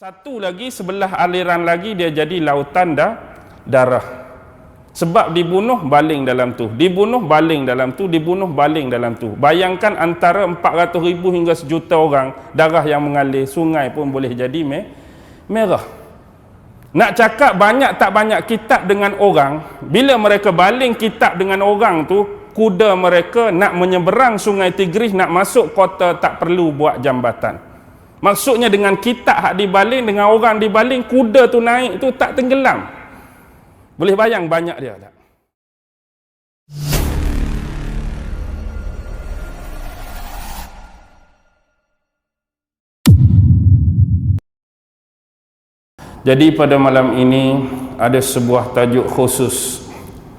Satu lagi, sebelah aliran lagi dia jadi lautan darah. Sebab dibunuh baling dalam tu, dibunuh baling dalam tu, dibunuh baling dalam tu. Bayangkan antara 400,000 hingga 1 juta orang, darah yang mengalir, sungai pun boleh jadi merah. Nak cakap banyak tak banyak kitab dengan orang, bila mereka baling kitab dengan orang tu, kuda mereka nak menyeberang sungai Tigris, nak masuk kota tak perlu buat jambatan. Maksudnya dengan kitab hak dibaling, dengan orang dibaling, kuda tu naik tu tak tenggelam. Boleh bayang banyak dia tak? Jadi pada malam ini ada sebuah tajuk khusus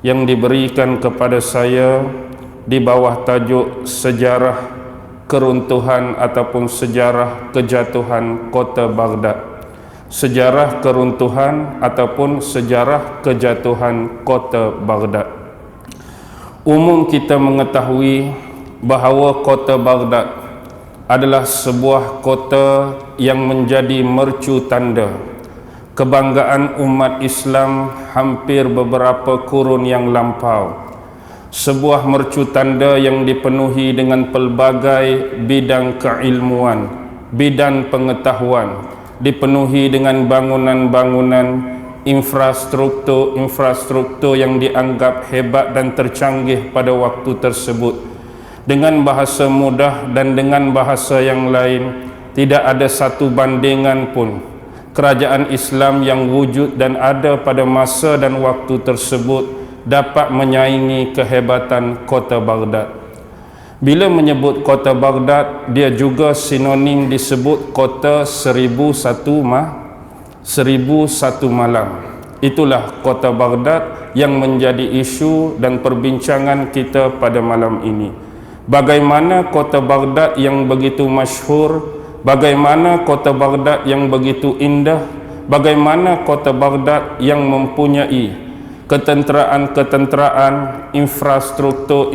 yang diberikan kepada saya di bawah tajuk sejarah keruntuhan ataupun sejarah kejatuhan kota Baghdad. Sejarah keruntuhan ataupun sejarah kejatuhan kota Baghdad. Umum kita mengetahui bahawa kota Baghdad adalah sebuah kota yang menjadi mercu tanda kebanggaan umat Islam hampir beberapa kurun yang lampau. Sebuah mercu tanda yang dipenuhi dengan pelbagai bidang keilmuan, bidang pengetahuan, dipenuhi dengan bangunan-bangunan, infrastruktur yang dianggap hebat dan tercanggih pada waktu tersebut. Dengan bahasa mudah dan dengan bahasa yang lain, tidak ada satu bandingan pun kerajaan Islam yang wujud dan ada pada masa dan waktu tersebut dapat menyaingi kehebatan kota Baghdad. Bila menyebut kota Baghdad, dia juga sinonim disebut kota 1001 malam. Itulah kota Baghdad yang menjadi isu dan perbincangan kita pada malam ini. Bagaimana kota Baghdad yang begitu masyhur, bagaimana kota Baghdad yang begitu indah, bagaimana kota Baghdad yang mempunyai ketenteraan, infrastruktur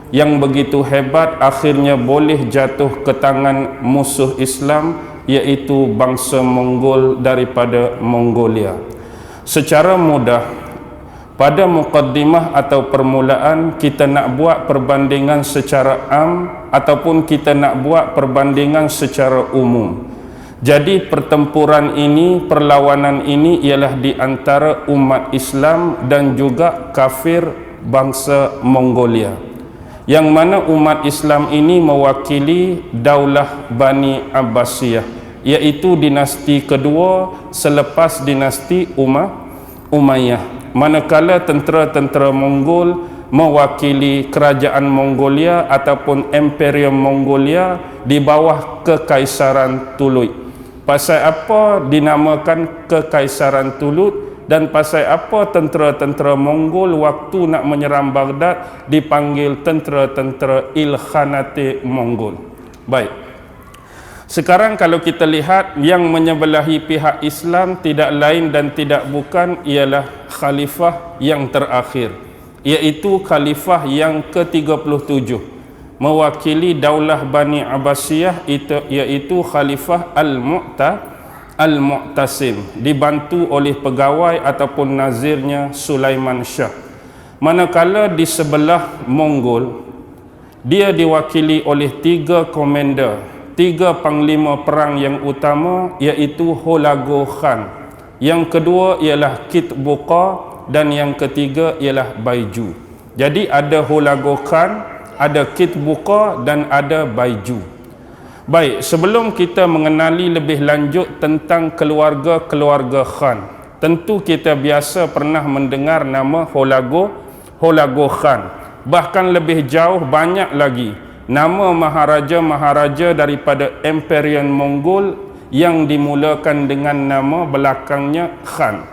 yang begitu hebat akhirnya boleh jatuh ke tangan musuh Islam, iaitu bangsa Mongol daripada Mongolia. Secara mudah, pada mukaddimah atau permulaan kita nak buat perbandingan secara am ataupun kita nak buat perbandingan secara umum. Jadi pertempuran ini, perlawanan ini ialah di antara umat Islam dan juga kafir bangsa Mongolia, yang mana umat Islam ini mewakili Daulah Bani Abbasiyah, iaitu dinasti kedua selepas dinasti Umayyah. Manakala tentera-tentera Mongol mewakili kerajaan Mongolia ataupun Imperium Mongolia di bawah Kekaisaran Tulut. Pasal apa dinamakan Kekaisaran Tulut dan pasal apa tentera-tentera Mongol waktu nak menyerang Baghdad dipanggil tentera-tentera Ilkhanate Mongol. Baik. Sekarang kalau kita lihat, yang menyebelahi pihak Islam tidak lain dan tidak bukan ialah khalifah yang terakhir, iaitu khalifah yang ke-37 mewakili Daulah Bani Abbasiyah, iaitu Khalifah Al-Mu'tasim, dibantu oleh pegawai ataupun nazirnya Sulaiman Shah. Manakala di sebelah Mongol, dia diwakili oleh 3 komander, 3 panglima perang yang utama, iaitu Hulagu Khan, yang kedua ialah Kit Buqa dan yang ketiga ialah Baiju. Jadi ada Hulagu Khan, ada Kit Buqa dan ada Baiju. Baik, sebelum kita mengenali lebih lanjut tentang keluarga-keluarga Khan, tentu kita biasa pernah mendengar nama Hulagu Khan. Bahkan lebih jauh banyak lagi nama maharaja-maharaja daripada Imperium Mongol yang dimulakan dengan nama belakangnya Khan.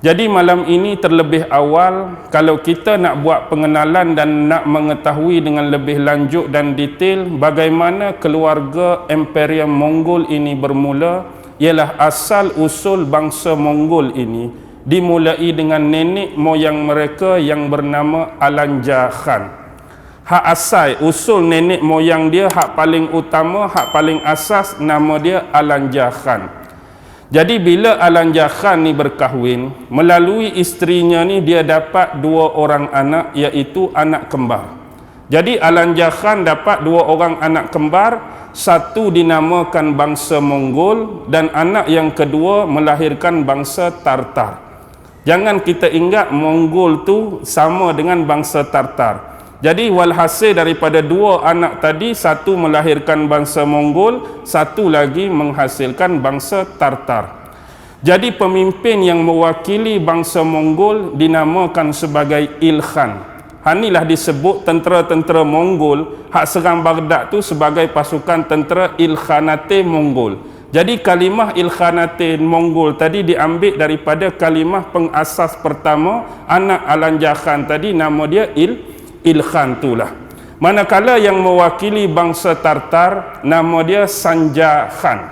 Jadi malam ini terlebih awal, kalau kita nak buat pengenalan dan nak mengetahui dengan lebih lanjut dan detail bagaimana keluarga Imperium Mongol ini bermula, ialah asal usul bangsa Mongol ini dimulai dengan nenek moyang mereka yang bernama Alanja Khan. Hak asal, usul nenek moyang dia, hak paling utama, hak paling asas, nama dia Alanja Khan. Jadi bila Alanja Khan ni berkahwin, melalui isterinya ni dia dapat 2 orang anak, iaitu anak kembar. Jadi Alanja Khan dapat 2 orang anak kembar, satu dinamakan bangsa Mongol dan anak yang kedua melahirkan bangsa Tartar. Jangan kita ingat Mongol tu sama dengan bangsa Tartar. Jadi walhasil daripada 2 anak tadi, satu melahirkan bangsa Mongol, satu lagi menghasilkan bangsa Tartar. Jadi pemimpin yang mewakili bangsa Mongol dinamakan sebagai Ilkhan. Hanilah disebut tentera-tentera Mongol hak serang Baghdad tu sebagai pasukan tentera Ilkhanate Mongol. Jadi kalimah Ilkhanate Mongol tadi diambil daripada kalimah pengasas pertama anak Alanja Khan tadi, nama dia Ilkhan itulah. Manakala yang mewakili bangsa Tartar, nama dia Sanja Khan.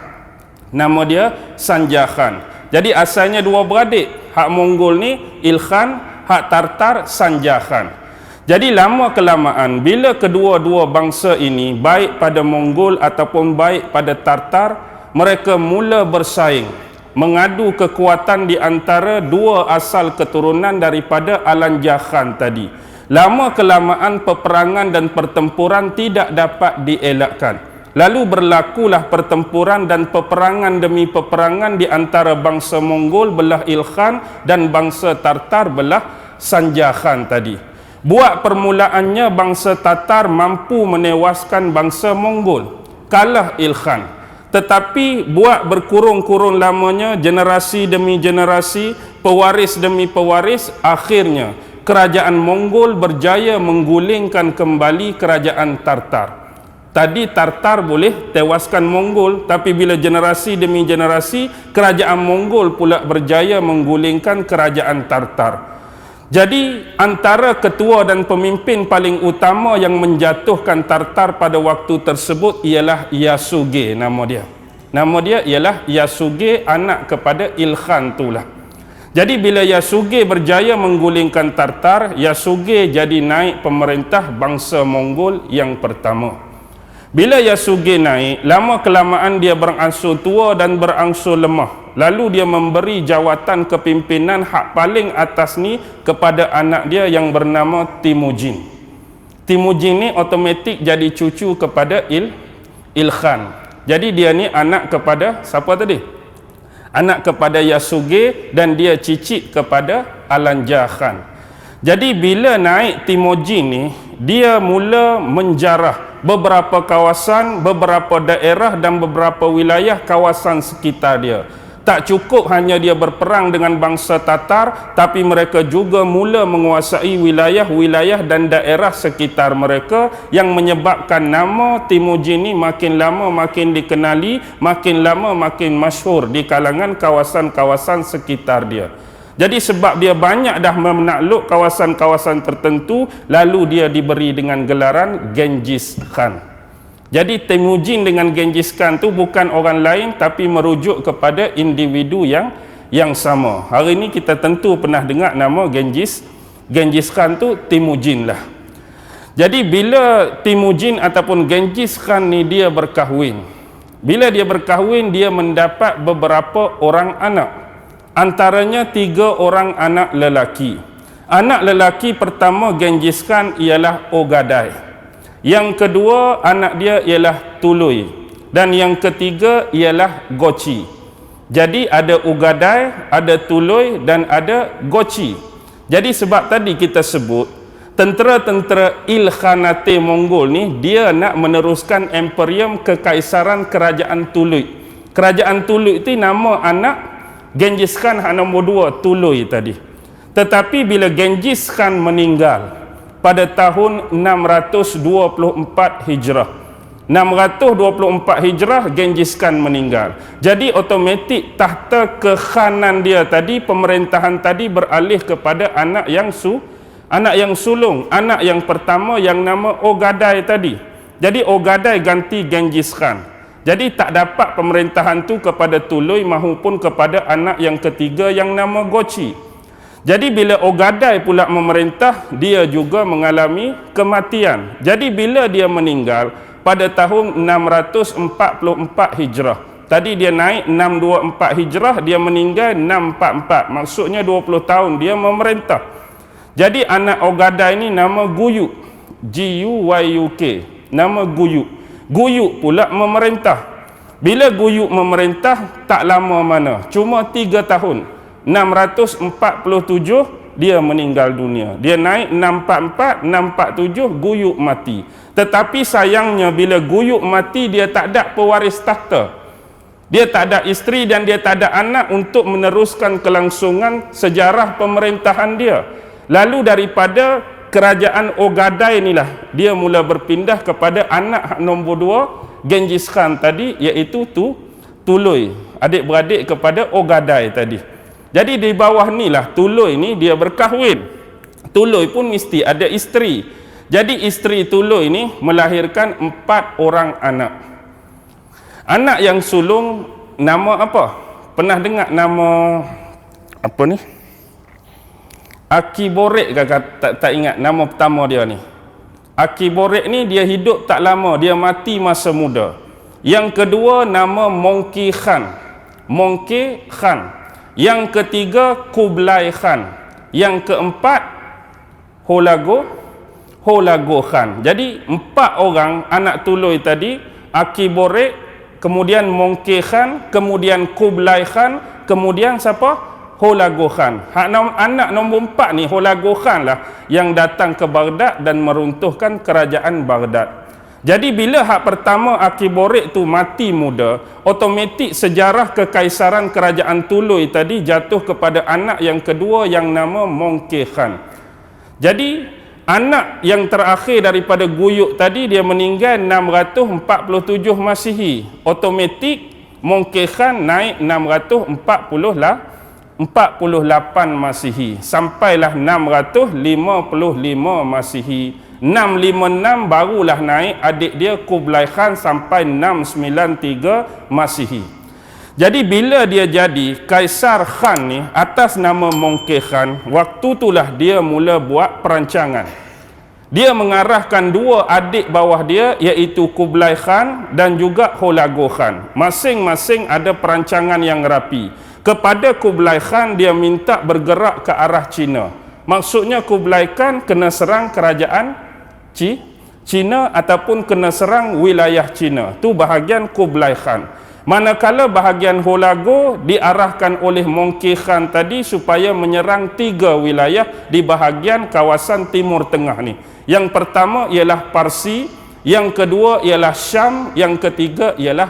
Nama dia Sanja Khan. Jadi asalnya 2 beradik. Hak Mongol ni Ilkhan, hak Tartar Sanja Khan. Jadi lama kelamaan bila kedua-dua bangsa ini baik pada Mongol ataupun baik pada Tartar, mereka mula bersaing, mengadu kekuatan di antara 2 asal keturunan daripada Alanja Khan tadi. Lama kelamaan peperangan dan pertempuran tidak dapat dielakkan. Lalu berlakulah pertempuran dan peperangan demi peperangan di antara bangsa Mongol belah Ilkhan dan bangsa Tartar belah Sanja Khan tadi. Buat permulaannya bangsa Tatar mampu menewaskan bangsa Mongol, kalah Ilkhan. Tetapi buat berkurung-kurung lamanya, generasi demi generasi, pewaris demi pewaris, akhirnya kerajaan Mongol berjaya menggulingkan kembali kerajaan Tartar. Tadi Tartar boleh tewaskan Mongol, tapi bila generasi demi generasi, kerajaan Mongol pula berjaya menggulingkan kerajaan Tartar. Jadi antara ketua dan pemimpin paling utama yang menjatuhkan Tartar pada waktu tersebut ialah Yasuge, nama dia. Nama dia ialah Yasuge, anak kepada Ilkhan itulah. Jadi bila Yasuge berjaya menggulingkan Tartar, Yasuge jadi naik pemerintah bangsa Mongol yang pertama. Bila Yasuge naik, lama kelamaan dia berangsur tua dan berangsur lemah. Lalu dia memberi jawatan kepimpinan hak paling atas ni kepada anak dia yang bernama Temujin. Temujin ni automatik jadi cucu kepada Ilkhan. Jadi dia ni anak kepada siapa tadi? Anak kepada Yasuge dan dia cicit kepada Alanja Khan. Jadi bila naik Temujin ni, dia mula menjarah beberapa kawasan, beberapa daerah dan beberapa wilayah kawasan sekitar dia. Tak cukup hanya dia berperang dengan bangsa Tatar, tapi mereka juga mula menguasai wilayah-wilayah dan daerah sekitar mereka, yang menyebabkan nama Temujin ni makin lama makin dikenali, makin lama makin masyhur di kalangan kawasan-kawasan sekitar dia. Jadi sebab dia banyak dah menakluk kawasan-kawasan tertentu, lalu dia diberi dengan gelaran Genghis Khan. Jadi Temujin dengan Genghis Khan tu bukan orang lain, tapi merujuk kepada individu yang sama. Hari ini kita tentu pernah dengar nama Genghis Khan tu Temujin lah. Jadi bila Temujin ataupun Genghis Khan ni dia berkahwin, bila dia berkahwin dia mendapat beberapa orang anak. Antaranya 3 orang anak lelaki. Anak lelaki pertama Genghis Khan ialah Ogadai. Yang kedua anak dia ialah Tului. Dan yang ketiga ialah Gochi. Jadi ada Ogadai, ada Tului dan ada Gochi. Jadi sebab tadi kita sebut tentera-tentera Ilkhanate Mongol ni dia nak meneruskan imperium kekaisaran kerajaan Tului. Kerajaan Tului itu nama anak Genghis Khan nombor 2, Tului tadi. Tetapi bila Genghis Khan meninggal pada tahun 624 Hijrah, 624 Hijrah Genghis Khan meninggal. Jadi automatik tahta kekhanan dia tadi, pemerintahan tadi beralih kepada anak yang sulung, anak yang pertama yang nama Ogadai tadi. Jadi Ogadai ganti Genghis Khan. Jadi tak dapat pemerintahan tu kepada Tului maupun kepada anak yang ketiga yang nama Gochi. Jadi bila Ogadai pula memerintah, dia juga mengalami kematian. Jadi bila dia meninggal pada tahun 644 Hijrah. Tadi dia naik 624 Hijrah, dia meninggal 644. Maksudnya 20 tahun dia memerintah. Jadi anak Ogadai ini nama Guyuk, G-U-Y-U-K, nama Guyuk. Guyuk pula memerintah. Bila Guyuk memerintah tak lama mana, cuma 3 tahun. 647 dia meninggal dunia. Dia naik 644, 647 Guyuk mati. Tetapi sayangnya bila Guyuk mati, dia tak ada pewaris takhta. Dia tak ada isteri dan dia tak ada anak untuk meneruskan kelangsungan sejarah pemerintahan dia. Lalu daripada kerajaan Ogadai inilah dia mula berpindah kepada anak nombor 2 Genghis Khan tadi, iaitu Tuluy, adik-beradik kepada Ogadai tadi. Jadi di bawah ni lah Tuluy ni dia berkahwin. Tuluy pun mesti ada isteri. Jadi isteri Tuluy ni melahirkan 4 orang anak. Anak yang sulung nama apa? Pernah dengar nama apa ni? Akiborek tak ingat nama pertama dia ni. Akiborek ni dia hidup tak lama, dia mati masa muda. Yang kedua nama Mongke Khan. Mongke Khan. Yang ketiga Kublai Khan. Yang keempat Hulagu Khan. Jadi 4 orang anak Tuluy tadi, Akiborek, kemudian Mongke Khan, kemudian Kublai Khan, kemudian siapa? Hulagu Khan. Anak nombor 4 ni Hulagu Khan lah yang datang ke Baghdad dan meruntuhkan kerajaan Baghdad. Jadi bila hak pertama Akiborek tu mati muda, automatik sejarah kekaisaran kerajaan Tuluy tadi jatuh kepada anak yang kedua yang nama Mongke Khan. Jadi anak yang terakhir daripada Guyuk tadi dia meninggal 647 Masihi. Automatik Mongke Khan naik 648 Masihi. Sampailah 655 Masihi. 656 barulah naik adik dia Kublai Khan sampai 693 Masihi. Jadi bila dia jadi Kaisar Khan ni atas nama Mongke Khan, waktu itulah dia mula buat perancangan. Dia mengarahkan 2 adik bawah dia, iaitu Kublai Khan dan juga Hulagu Khan. Masing-masing ada perancangan yang rapi. Kepada Kublai Khan dia minta bergerak ke arah Cina. Maksudnya Kublai Khan kena serang kerajaan Cina ataupun kena serang wilayah Cina. Tu bahagian Kublai Khan. Manakala bahagian Hulagu diarahkan oleh Mongke Khan tadi supaya menyerang 3 wilayah di bahagian kawasan Timur Tengah ni. Yang pertama ialah Parsi, yang kedua ialah Syam, yang ketiga ialah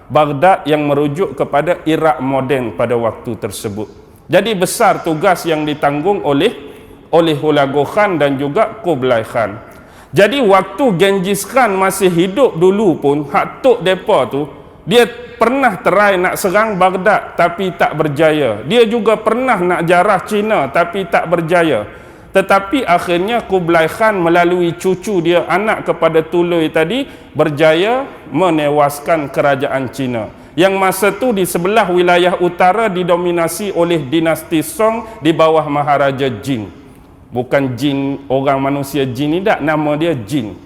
Baghdad yang merujuk kepada Iraq moden pada waktu tersebut. Jadi besar tugas yang ditanggung oleh Hulagu Khan dan juga Kublai Khan. Jadi waktu Genghis Khan masih hidup dulu pun, hak tok depa tu, dia pernah try nak serang Baghdad tapi tak berjaya. Dia juga pernah nak jarah Cina tapi tak berjaya. Tetapi akhirnya Kublai Khan melalui cucu dia, anak kepada Tuluy tadi, berjaya menewaskan kerajaan Cina. Yang masa tu di sebelah wilayah utara didominasi oleh dinasti Song di bawah Maharaja Jin. Bukan jin, orang manusia jin ni tak, nama dia Jin.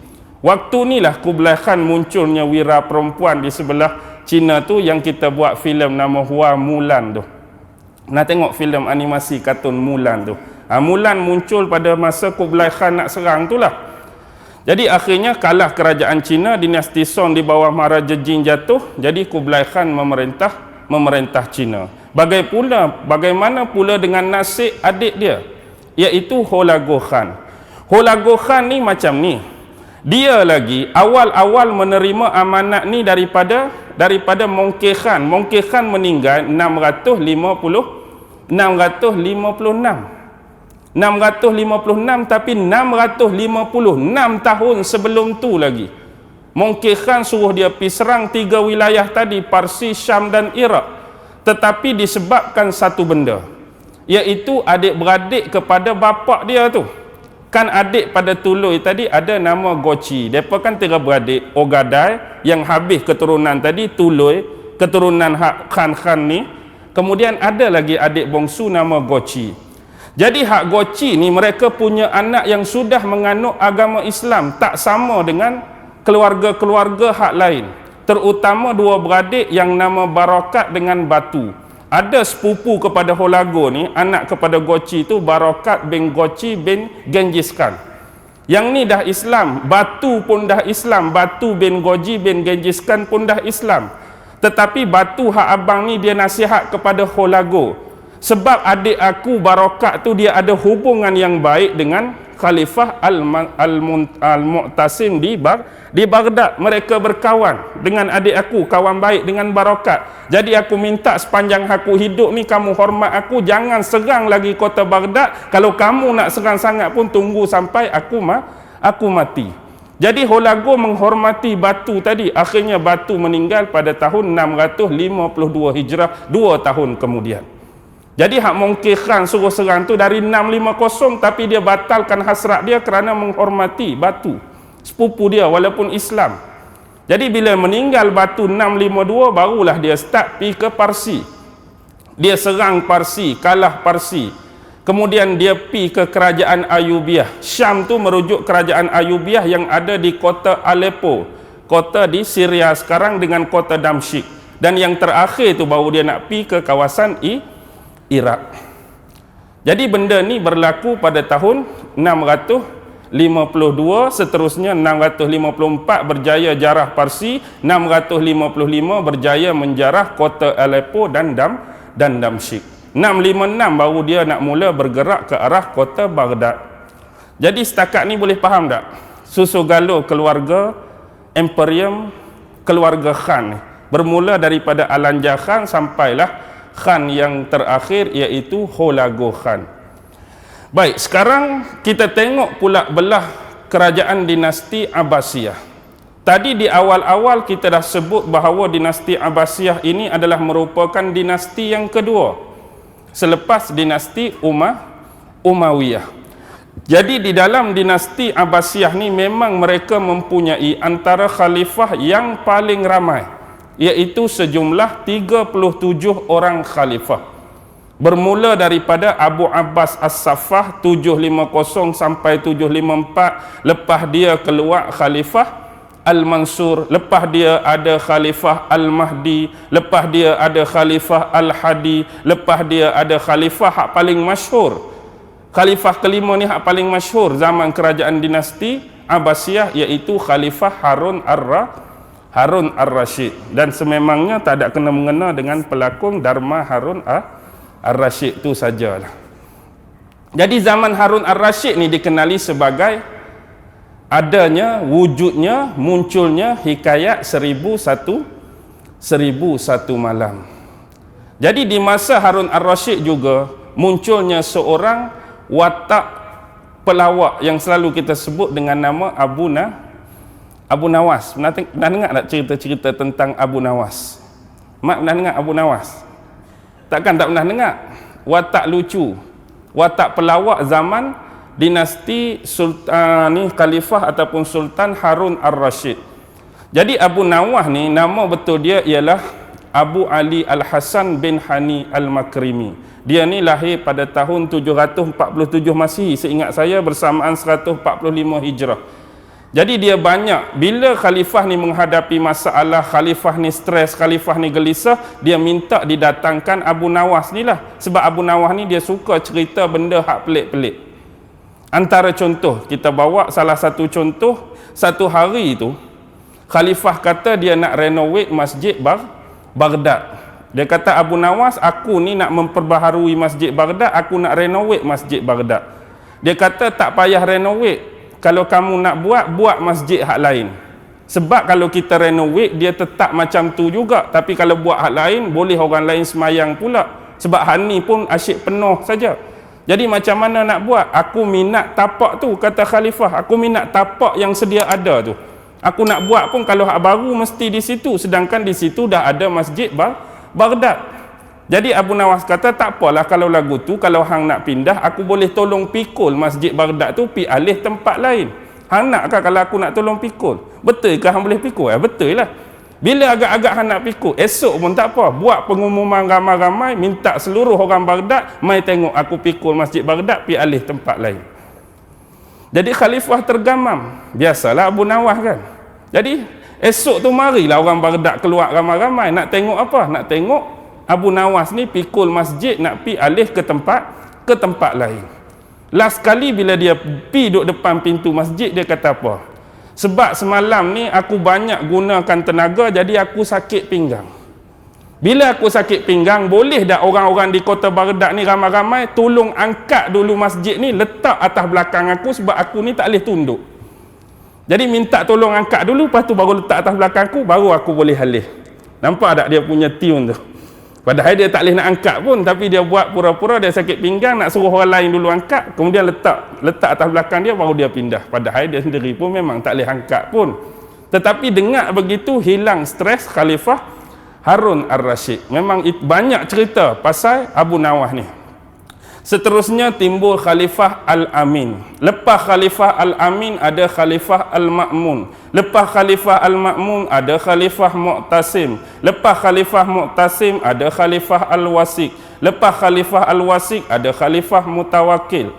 Waktu ni lah Kublai Khan munculnya wira perempuan di sebelah Cina tu yang kita buat filem nama Hua Mulan tu. Nak tengok filem animasi kartun Mulan tu. Mulan muncul pada masa Kublai Khan nak serang tu lah. Jadi akhirnya kalah kerajaan Cina, dinasti Song di bawah Maharaja Jin jatuh. Jadi Kublai Khan memerintah Cina. Bagaimana pula dengan nasib adik dia, iaitu Hulagu Khan. Hulagu Khan ni macam ni. Dia lagi awal-awal menerima amanat ni daripada Mongke Khan. Mongke Khan meninggal 656, tapi 656 tahun sebelum tu lagi Mongke Khan suruh dia pergi serang 3 wilayah tadi, Parsi, Syam dan Iraq. Tetapi disebabkan satu benda, iaitu adik-beradik kepada bapak dia tu. Kan adik pada Tuluy tadi ada nama Goci. Mereka kan 3 beradik, Ogadai yang habis keturunan tadi, Tuluy, keturunan Khan ni. Kemudian ada lagi adik bongsu nama Goci. Jadi hak goci ni mereka punya anak yang sudah menganut agama Islam, tak sama dengan keluarga-keluarga hak lain, terutama dua beradik yang nama Barakat dengan Batu. Ada sepupu kepada Holago ni, anak kepada Goci tu Barakat bin Goci bin Genghis Khan. Yang ni dah Islam, Batu pun dah Islam, Batu bin Goci bin Genghis Khan pun dah Islam. Tetapi Batu hak abang ni dia nasihat kepada Holago, sebab adik aku Barakat tu dia ada hubungan yang baik dengan Khalifah Al-Mu'tasim di Baghdad. Mereka berkawan dengan adik aku, kawan baik dengan Barakat. Jadi aku minta sepanjang aku hidup ni kamu hormat aku, jangan serang lagi kota Baghdad. Kalau kamu nak serang sangat pun tunggu sampai aku mati. Jadi Holago menghormati Batu tadi. Akhirnya Batu meninggal pada tahun 652 Hijrah, 2 tahun kemudian. Jadi hak Mongkir Khan suruh serang tu dari 650, tapi dia batalkan hasrat dia kerana menghormati Batu, sepupu dia walaupun Islam. Jadi bila meninggal Batu 652, barulah dia start pergi ke Parsi. Dia serang Parsi, kalah Parsi. Kemudian dia pergi ke kerajaan Ayubiyah. Syam tu merujuk kerajaan Ayubiyah yang ada di kota Aleppo, kota di Syria sekarang, dengan kota Damsyik. Dan yang terakhir tu baru dia nak pergi ke kawasan Iraq. Jadi benda ni berlaku pada tahun 652, seterusnya 654 berjaya jarah Parsi, 655 berjaya menjarah kota Aleppo dan Damsyik. 656 baru dia nak mula bergerak ke arah kota Baghdad. Jadi setakat ni boleh faham tak susu galuh keluarga Imperium keluarga Khan, bermula daripada Alanjar Khan sampailah Khan yang terakhir, iaitu Holago Khan. Baik, sekarang kita tengok pula belah kerajaan dinasti Abbasiyah. Tadi di awal-awal kita dah sebut bahawa dinasti Abbasiyah ini adalah merupakan dinasti yang kedua selepas dinasti Umayyah. Jadi di dalam dinasti Abbasiyah ni memang mereka mempunyai antara khalifah yang paling ramai, iaitu sejumlah 37 orang khalifah. Bermula daripada Abu Abbas As-Saffah 750 sampai 754, lepas dia keluar Khalifah Al-Mansur, lepas dia ada Khalifah Al-Mahdi, lepas dia ada Khalifah Al-Hadi, lepas dia ada Khalifah hak paling masyhur. Khalifah kelima ni hak paling masyhur zaman kerajaan dinasti Abbasiyah, iaitu Khalifah Harun Ar-Rasyid. Dan sememangnya tak ada kena-mengena dengan pelakon Dharma Harun Ar-Rasyid tu sajalah. Jadi zaman Harun Ar-Rasyid ni dikenali sebagai adanya, wujudnya, munculnya hikayat 1001 malam. Jadi di masa Harun Ar-Rasyid juga munculnya seorang watak pelawak yang selalu kita sebut dengan nama Abu Nawas. Pernah dengar tak cerita-cerita tentang Abu Nawas? Mak pernah dengar Abu Nawas? Takkan tak pernah dengar? Watak lucu, watak pelawak zaman dinasti Sultan ni, Khalifah ataupun Sultan Harun Ar-Rasyid. Jadi Abu Nawas ni nama betul dia ialah Abu Ali Al-Hasan bin Hani Al-Makrimi. Dia ni lahir pada tahun 747 Masihi, seingat saya bersamaan 145 Hijrah. Jadi dia banyak, bila khalifah ni menghadapi masalah, khalifah ni stres, khalifah ni gelisah, dia minta didatangkan Abu Nawas ni lah. Sebab Abu Nawas ni dia suka cerita benda hak pelik-pelik. Antara contoh, kita bawa salah satu contoh, satu hari tu khalifah kata dia nak renovate masjid Baghdad. Dia kata, Abu Nawas, aku ni nak memperbaharui masjid Baghdad, aku nak renovate masjid Baghdad. Dia kata tak payah renovate, kalau kamu nak buat masjid hak lain. Sebab kalau kita renovate dia tetap macam tu juga, tapi kalau buat hak lain boleh orang lain semayang pula. Sebab hak ni pun asyik penuh saja. Jadi macam mana nak buat? Aku minat tapak tu, kata khalifah. Aku minat tapak yang sedia ada tu. Aku nak buat pun kalau hak baru mesti di situ, sedangkan di situ dah ada masjid Baghdad. Jadi Abu Nawas kata tak apalah kalau lagu tu, kalau hang nak pindah aku boleh tolong pikul masjid Baghdad tu pi alih tempat lain. Hang nakkah kalau aku nak tolong pikul? Betul ke hang boleh pikul? Betul lah. Bila agak-agak hang nak pikul, esok pun tak apa, buat pengumuman ramai-ramai, minta seluruh orang Baghdad mai tengok aku pikul masjid Baghdad, pi alih tempat lain. Jadi khalifah tergamam. Biasalah Abu Nawas kan. Jadi esok tu marilah orang Baghdad keluar ramai-ramai nak tengok apa? Nak tengok Abu Nawas ni pikul masjid, nak pi alih ke tempat lain. Last kali bila dia pi duduk depan pintu masjid, dia kata apa? Sebab semalam ni aku banyak gunakan tenaga, jadi aku sakit pinggang. Bila aku sakit pinggang, boleh tak orang-orang di kota Baghdad ni ramai-ramai tolong angkat dulu masjid ni, letak atas belakang aku sebab aku ni tak boleh tunduk. Jadi minta tolong angkat dulu, lepas tu baru letak atas belakang aku, baru aku boleh alih. Nampak tak dia punya tune tu? Padahal dia tak boleh nak angkat pun, tapi dia buat pura-pura dia sakit pinggang, nak suruh orang lain dulu angkat, kemudian letak atas belakang dia, baru dia pindah. Padahal dia sendiri pun memang tak boleh angkat pun. Tetapi dengar begitu, hilang stres Khalifah Harun Ar-Rasyid. Memang banyak cerita pasal Abu Nawas ni. Seterusnya timbul Khalifah Al-Amin. Lepas Khalifah Al-Amin ada Khalifah Al-Ma'mun. Lepas Khalifah Al-Ma'mun ada Khalifah Mu'tasim. Lepas Khalifah Mu'tasim ada Khalifah Al-Wasiq. Lepas Khalifah Al-Wasiq ada Khalifah Mutawakkil.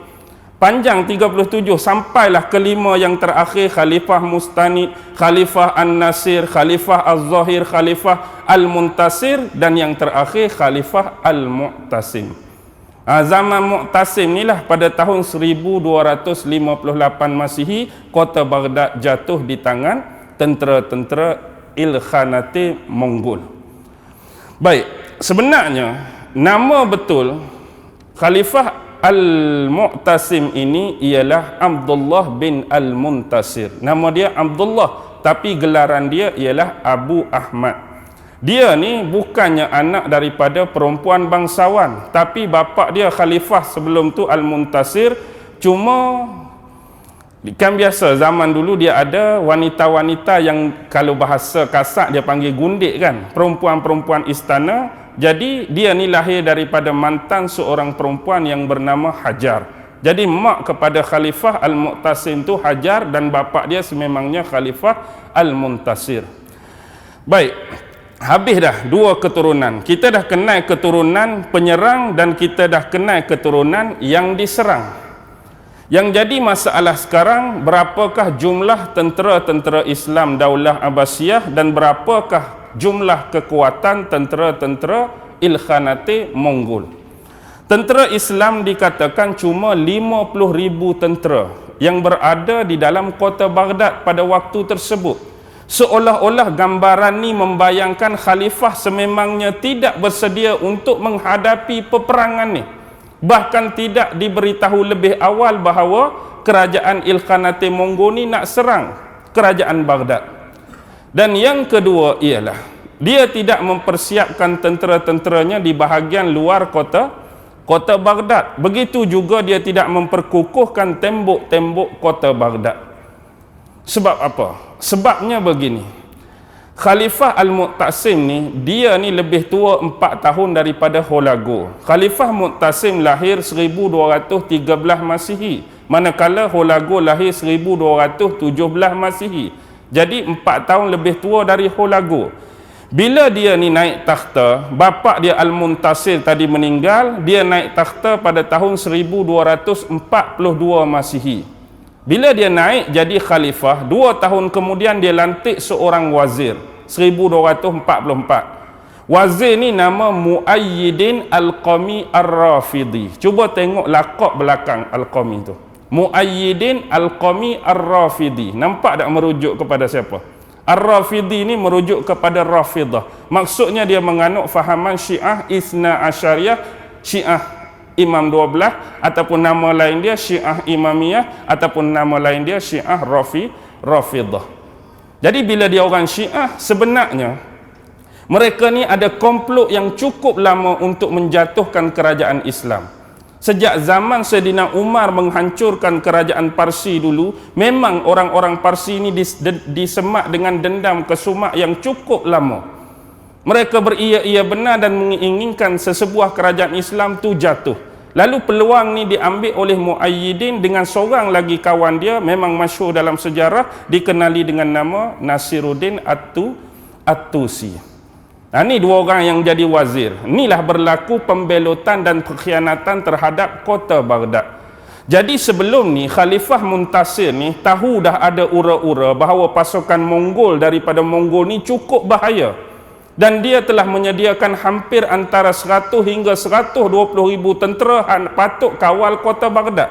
Panjang 37 sampailah kelima yang terakhir, Khalifah Mustanid, Khalifah An-Nasir, Khalifah Az-Zahir, Khalifah Al-Muntasir, dan yang terakhir Khalifah Al-Mu'tasim. Zaman Mu'tasim inilah pada tahun 1258 Masihi, kota Baghdad jatuh di tangan tentera-tentera Ilkhanate Mongol. Baik, sebenarnya nama betul Khalifah Al-Mu'tasim ini ialah Abdullah bin Al-Muntasir. Nama dia Abdullah, tapi gelaran dia ialah Abu Ahmad. Dia ni bukannya anak daripada perempuan bangsawan, tapi bapa dia khalifah sebelum tu Al-Muntasir. Cuma kan biasa zaman dulu dia ada wanita-wanita yang kalau bahasa kasar dia panggil gundik kan, perempuan-perempuan istana. Jadi dia ni lahir daripada mantan seorang perempuan yang bernama Hajar. Jadi mak kepada Khalifah Al-Mu'tasim tu Hajar, dan bapa dia sememangnya Khalifah Al-Muntasir. Baik, habis dah dua keturunan. Kita dah kenal keturunan penyerang dan kita dah kenal keturunan yang diserang. Yang jadi masalah sekarang, berapakah jumlah tentera-tentera Islam Daulah Abbasiyah dan berapakah jumlah kekuatan tentera-tentera Ilkhanate Mongol. Tentera Islam dikatakan cuma 50,000 tentera yang berada di dalam kota Baghdad pada waktu tersebut. Seolah-olah gambaran ni membayangkan khalifah sememangnya tidak bersedia untuk menghadapi peperangan ni. Bahkan tidak diberitahu lebih awal bahawa kerajaan Ilkhanate Mongol ni nak serang kerajaan Baghdad. Dan yang kedua ialah dia tidak mempersiapkan tentera-tenteranya di bahagian luar kota Baghdad. Begitu juga dia tidak memperkukuhkan tembok-tembok kota Baghdad. Sebab apa? Sebabnya begini. Khalifah Al-Mu'tasim ni, dia ni lebih tua 4 tahun daripada Holago. Khalifah Mu'tasim lahir 1213 Masihi, manakala Holago lahir 1217 Masihi. Jadi 4 tahun lebih tua dari Holago. Bila dia ni naik takhta, bapa dia Al-Muntasir tadi meninggal, dia naik takhta pada tahun 1242 Masihi. Bila dia naik jadi khalifah, 2 tahun kemudian dia lantik seorang wazir, 1244. Wazir ni nama Muayyidin Al-Qami Ar-Rafidi. Cuba tengok lakab belakang Al-Qami tu. Muayyidin Al-Qami Ar-Rafidi. Nampak tak merujuk kepada siapa? Ar-Rafidi ni merujuk kepada Rafidah. Maksudnya dia menganut fahaman Syiah Isna Asyariyah, Syiah Imam 12, ataupun nama lain dia Syiah Imamiyah, ataupun nama lain dia Syiah Rafidah. Jadi bila dia orang Syiah, sebenarnya mereka ni ada komplot yang cukup lama untuk menjatuhkan kerajaan Islam. Sejak zaman Sayyidina Umar menghancurkan kerajaan Parsi dulu, memang orang-orang Parsi ini disemak dengan dendam kesumak yang cukup lama. Mereka beria-ia benar dan menginginkan sesebuah kerajaan Islam tu jatuh. Lalu peluang ni diambil oleh Muayyidin dengan seorang lagi kawan dia, memang masyhur dalam sejarah, dikenali dengan nama Nasiruddin At-Tusi. Ini dua orang yang jadi wazir. Inilah berlaku pembelotan dan pengkhianatan terhadap kota Baghdad. Jadi sebelum ni Khalifah Muntasir ni tahu dah ada ura-ura bahawa pasukan Mongol daripada Mongol ni cukup bahaya. Dan dia telah menyediakan hampir antara 100 hingga 120 ribu tentera patut kawal kota Baghdad.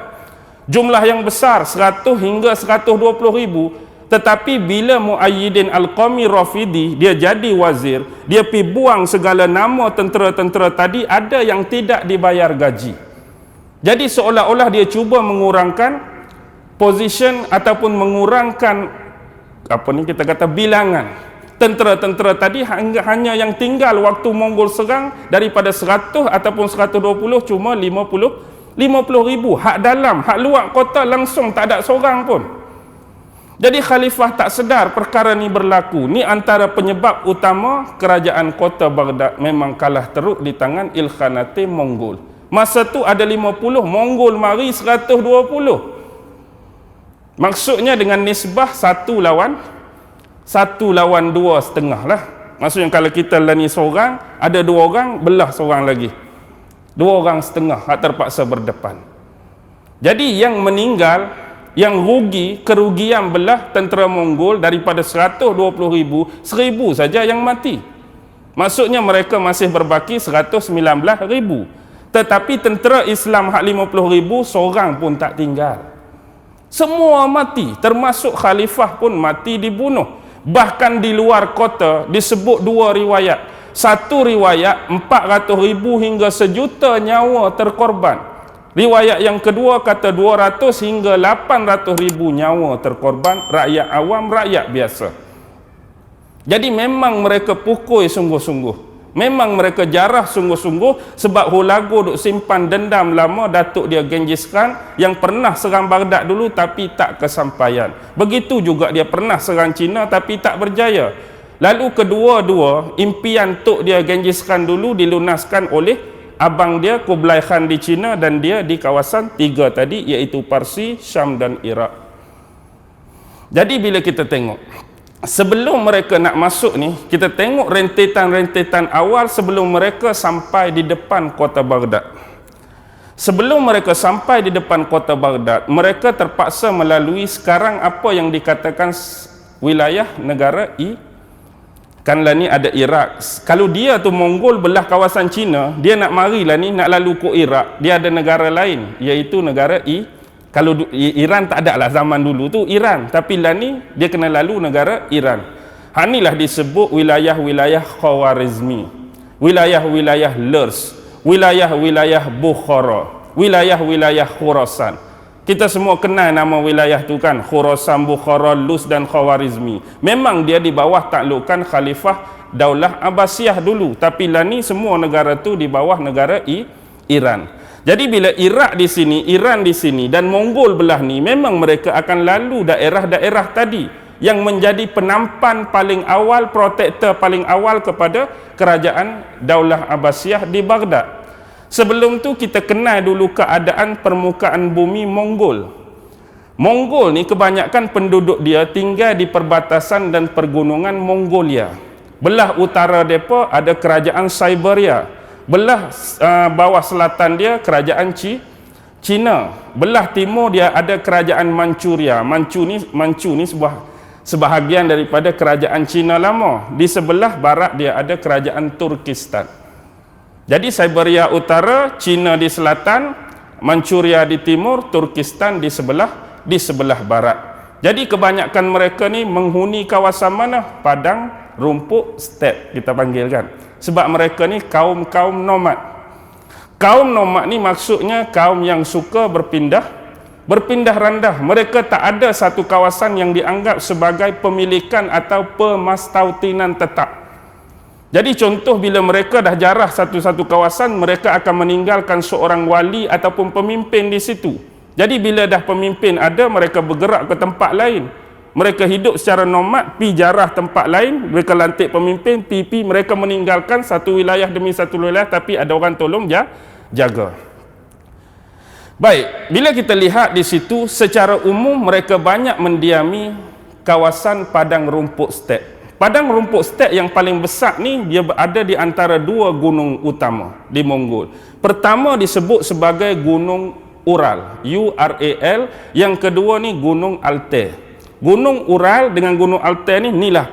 Jumlah yang besar 100 hingga 120 ribu. Tetapi bila Muayyidin Al-Qami Rafidi dia jadi wazir, dia pergi buang segala nama tentera-tentera tadi, ada yang tidak dibayar gaji. Jadi seolah-olah dia cuba mengurangkan position ataupun mengurangkan kita kata bilangan tentera-tentera tadi, hanya yang tinggal waktu Mongol serang daripada 100 ataupun 120 cuma 50 ribu. Hak dalam, hak luar kota langsung tak ada seorang pun. Jadi khalifah tak sedar perkara ni berlaku. Ni antara penyebab utama kerajaan kota Baghdad memang kalah teruk di tangan Ilkhanate Mongol. Masa tu ada 50, Mongol mari 120. Maksudnya dengan nisbah 1 lawan 2,5 lah. Maksudnya kalau kita lah ni seorang, ada 2 orang, belah seorang lagi. 2,5 orang hak terpaksa berdepan. Jadi yang meninggal, yang rugi, kerugian belah tentera Mongol daripada 120,000, 1,000 saja yang mati. Maksudnya mereka masih berbaki 119,000. Tetapi tentera Islam hak 50,000 seorang pun tak tinggal. Semua mati, termasuk khalifah pun mati dibunuh. Bahkan di luar kota disebut 2 riwayat. Satu riwayat 400,000 hingga 1,000,000 nyawa terkorban. Riwayat yang kedua kata 200 hingga 800,000 nyawa terkorban, rakyat awam, rakyat biasa. Jadi memang mereka pukul sungguh-sungguh. Memang mereka jarah sungguh-sungguh, sebab Hulagu duk simpan dendam lama Datuk dia Genghis Khan yang pernah serang Baghdad dulu tapi tak kesampaian. Begitu juga dia pernah serang Cina tapi tak berjaya. Lalu kedua-dua impian tok dia Genghis Khan dulu dilunaskan oleh abang dia Kublai Khan di Cina, dan dia di kawasan 3 tadi, iaitu Parsi, Syam dan Iraq. Jadi bila kita tengok sebelum mereka nak masuk ni, kita tengok rentetan-rentetan awal sebelum mereka sampai di depan kota Baghdad. Sebelum mereka sampai di depan kota Baghdad, mereka terpaksa melalui sekarang apa yang dikatakan wilayah negara kanlah ni ada Iraq. Kalau dia tu Mongol belah kawasan Cina, dia nak marilah ni, nak lalu ke Iraq, dia ada negara lain, iaitu negara kalau Iran tak ada lah zaman dulu tu Iran, tapi lah ni dia kena lalu negara Iran. Inilah disebut wilayah-wilayah Khawarizmi, wilayah-wilayah Lurs, wilayah-wilayah Bukhara, wilayah-wilayah Khurasan. Kita semua kenal nama wilayah tu kan, Khurasan, Bukhara, Lurs dan Khawarizmi. Memang dia di bawah taklukan Khalifah Daulah Abbasiyah dulu, tapi lah ni semua negara tu di bawah negara Iran. Jadi bila Iraq di sini, Iran di sini dan Mongol belah ni, memang mereka akan lalu daerah-daerah tadi yang menjadi penampan paling awal, protektor paling awal kepada kerajaan Daulah Abbasiyah di Baghdad. Sebelum tu kita kenal dulu keadaan permukaan bumi Mongol. Mongol ni kebanyakan penduduk dia tinggal di perbatasan dan pergunungan Mongolia. Belah utara depa ada kerajaan Siberia. Belah bawah selatan dia kerajaan Cina. Belah timur dia ada kerajaan Manchuria. Manchu ni sebahagian daripada kerajaan Cina lama. Di sebelah barat dia ada kerajaan Turkistan. Jadi Siberia utara, Cina di selatan, Manchuria di timur, Turkistan di sebelah barat. Jadi kebanyakan mereka ni menghuni kawasan mana? Padang rumput, step kita panggil kan. Sebab mereka ni kaum nomad. Kaum nomad ni maksudnya kaum yang suka berpindah randah. Mereka tak ada satu kawasan yang dianggap sebagai pemilikan atau pemastautinan tetap. Jadi contoh, bila mereka dah jarah satu-satu kawasan, mereka akan meninggalkan seorang wali ataupun pemimpin di situ. Jadi bila dah pemimpin ada, mereka bergerak ke tempat lain. Mereka hidup secara nomad, pi jarah tempat lain, mereka lantik pemimpin, pi mereka meninggalkan satu wilayah demi satu wilayah, tapi ada orang tolong jaga. Baik, bila kita lihat di situ, secara umum mereka banyak mendiami kawasan padang rumput step. Padang rumput stek yang paling besar ni dia berada di antara dua gunung utama di Mongol. Pertama disebut sebagai Gunung Ural, URAL, yang kedua ni Gunung Altai. Gunung Ural dengan Gunung Altai ni inilah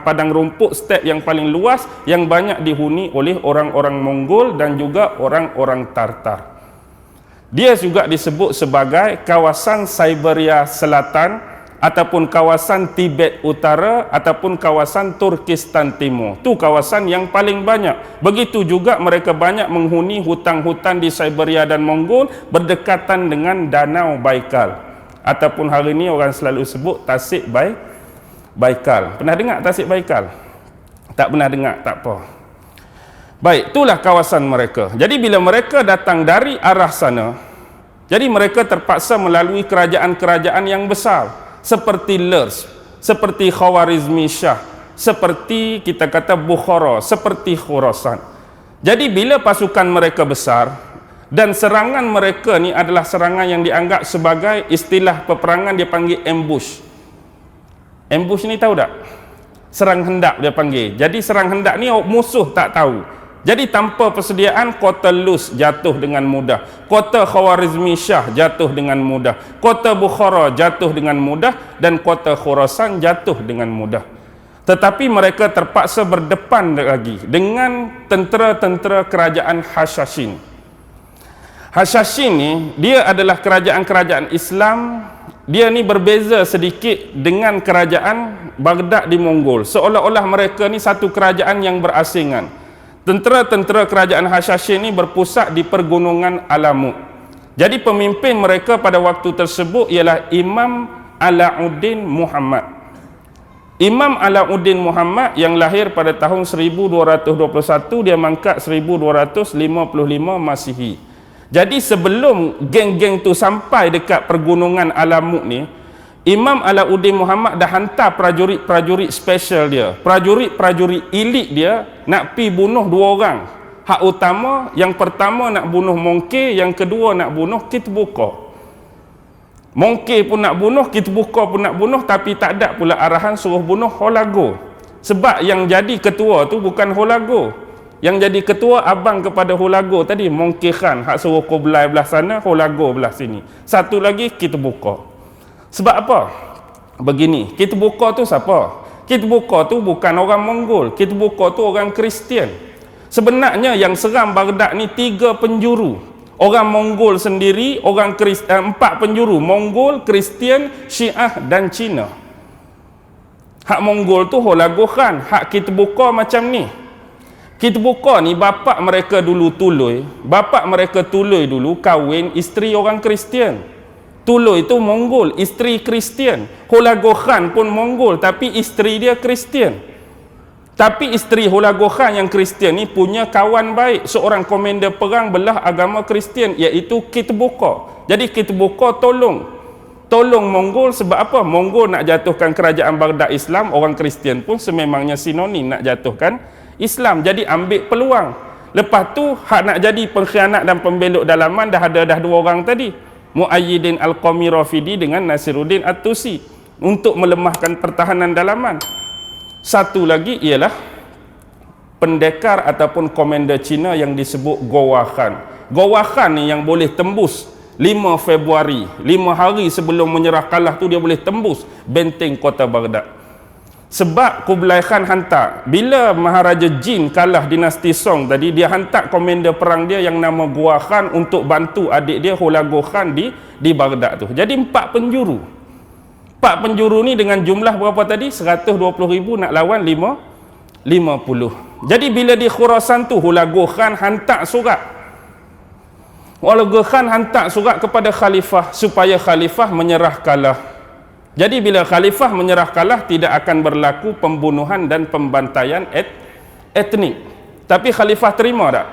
padang rumput stek yang paling luas yang banyak dihuni oleh orang-orang Mongol dan juga orang-orang Tartar. Dia juga disebut sebagai kawasan Siberia Selatan ataupun kawasan Tibet Utara ataupun kawasan Turkistan Timur. Tu kawasan yang paling banyak. Begitu juga mereka banyak menghuni hutan-hutan di Siberia dan Mongol berdekatan dengan Danau Baikal. Ataupun hari ini orang selalu sebut Tasik Baikal. Pernah dengar Tasik Baikal? Tak pernah dengar, tak apa. Baik, itulah kawasan mereka. Jadi bila mereka datang dari arah sana, jadi mereka terpaksa melalui kerajaan-kerajaan yang besar. Seperti Lurs, seperti Khawarizmi Shah, seperti kita kata Bukhara, seperti Khurasan. Jadi bila pasukan mereka besar dan serangan mereka ni adalah serangan yang dianggap sebagai istilah peperangan dia panggil ambush. Ambush ni tahu tak? Serang hendak dia panggil. Jadi serang hendak ni musuh tak tahu. Jadi tanpa persediaan, kota Lurs jatuh dengan mudah. Kota Khawarizmi Shah jatuh dengan mudah. Kota Bukhara jatuh dengan mudah. Dan kota Khurasan jatuh dengan mudah. Tetapi mereka terpaksa berdepan lagi dengan tentera-tentera kerajaan Hashashin. Hashashin ni, dia adalah kerajaan-kerajaan Islam. Dia ni berbeza sedikit dengan kerajaan Baghdad di Mongol. Seolah-olah mereka ni satu kerajaan yang berasingan. Tentera-tentera kerajaan Hashashin ini berpusat di pergunungan Alamut. Jadi pemimpin mereka pada waktu tersebut ialah Imam Alauddin Muhammad. Imam Alauddin Muhammad yang lahir pada tahun 1221, dia mangkat 1255 Masihi. Jadi sebelum geng-geng tu sampai dekat pergunungan Alamut ni, Imam Alauddin Muhammad dah hantar prajurit-prajurit special dia, prajurit-prajurit elit dia nak pi bunuh dua orang. Hak utama, yang pertama nak bunuh Mongke, yang kedua nak bunuh Kitbuka. Mongke pun nak bunuh, Kitbuka pun nak bunuh, tapi tak ada pula arahan suruh bunuh Holago. Sebab yang jadi ketua tu bukan Holago. Yang jadi ketua abang kepada Holago tadi, Mongke Khan, hak suruh Kublai belah sana, Holago belah sini. Satu lagi Kitbuka. Sebab apa? Begini, Kitbuka tu siapa? Kitbuka tu bukan orang Mongol. Kitbuka tu orang Kristian. Sebenarnya yang seram Baghdad ni 3 penjuru. Orang Mongol sendiri, orang 4 penjuru. Mongol, Kristian, Syiah dan Cina. Hak Mongol tu Holago Khan. Hak Kitbuka macam ni. Kitbuka ni bapak mereka dulu Tului. Bapak mereka Tului dulu kahwin isteri orang Kristian. Tului itu Mongol, isteri Kristian. Holago Khan pun Mongol, tapi isteri dia Kristian. Tapi isteri Holago Khan yang Kristian ni punya kawan baik, seorang komander perang belah agama Kristian, iaitu Kitbuka. Jadi Kitbuka tolong Mongol. Sebab apa? Mongol nak jatuhkan kerajaan Baghdad Islam, orang Kristian pun sememangnya sinonim nak jatuhkan Islam. Jadi ambil peluang. Lepas tu hak nak jadi pengkhianat dan pembelok dalaman dah ada 2 orang tadi, Muayyidin Al-Qami Rafidi dengan Nasiruddin At-Tusi, untuk melemahkan pertahanan dalaman. Satu lagi ialah pendekar ataupun komander Cina yang disebut Gowa Khan. Gowa Khan ni yang boleh tembus 5 Februari, 5 hari sebelum menyerah kalah tu, dia boleh tembus benteng kota Baghdad. Sebab Kublai Khan hantar, bila Maharaja Jin kalah dinasti Song tadi, dia hantar komander perang dia yang nama Gowa Khan untuk bantu adik dia Holago Khan di Baghdad tu. Jadi 4 penjuru. 4 penjuru ni dengan jumlah berapa tadi? 120,000 nak lawan 50. Jadi bila di Khurasan tu, Holago Khan hantar surat. Holago Khan hantar surat kepada khalifah supaya khalifah menyerah kalah. Jadi bila khalifah menyerah kalah, tidak akan berlaku pembunuhan dan pembantaian etnik. Tapi khalifah terima tak?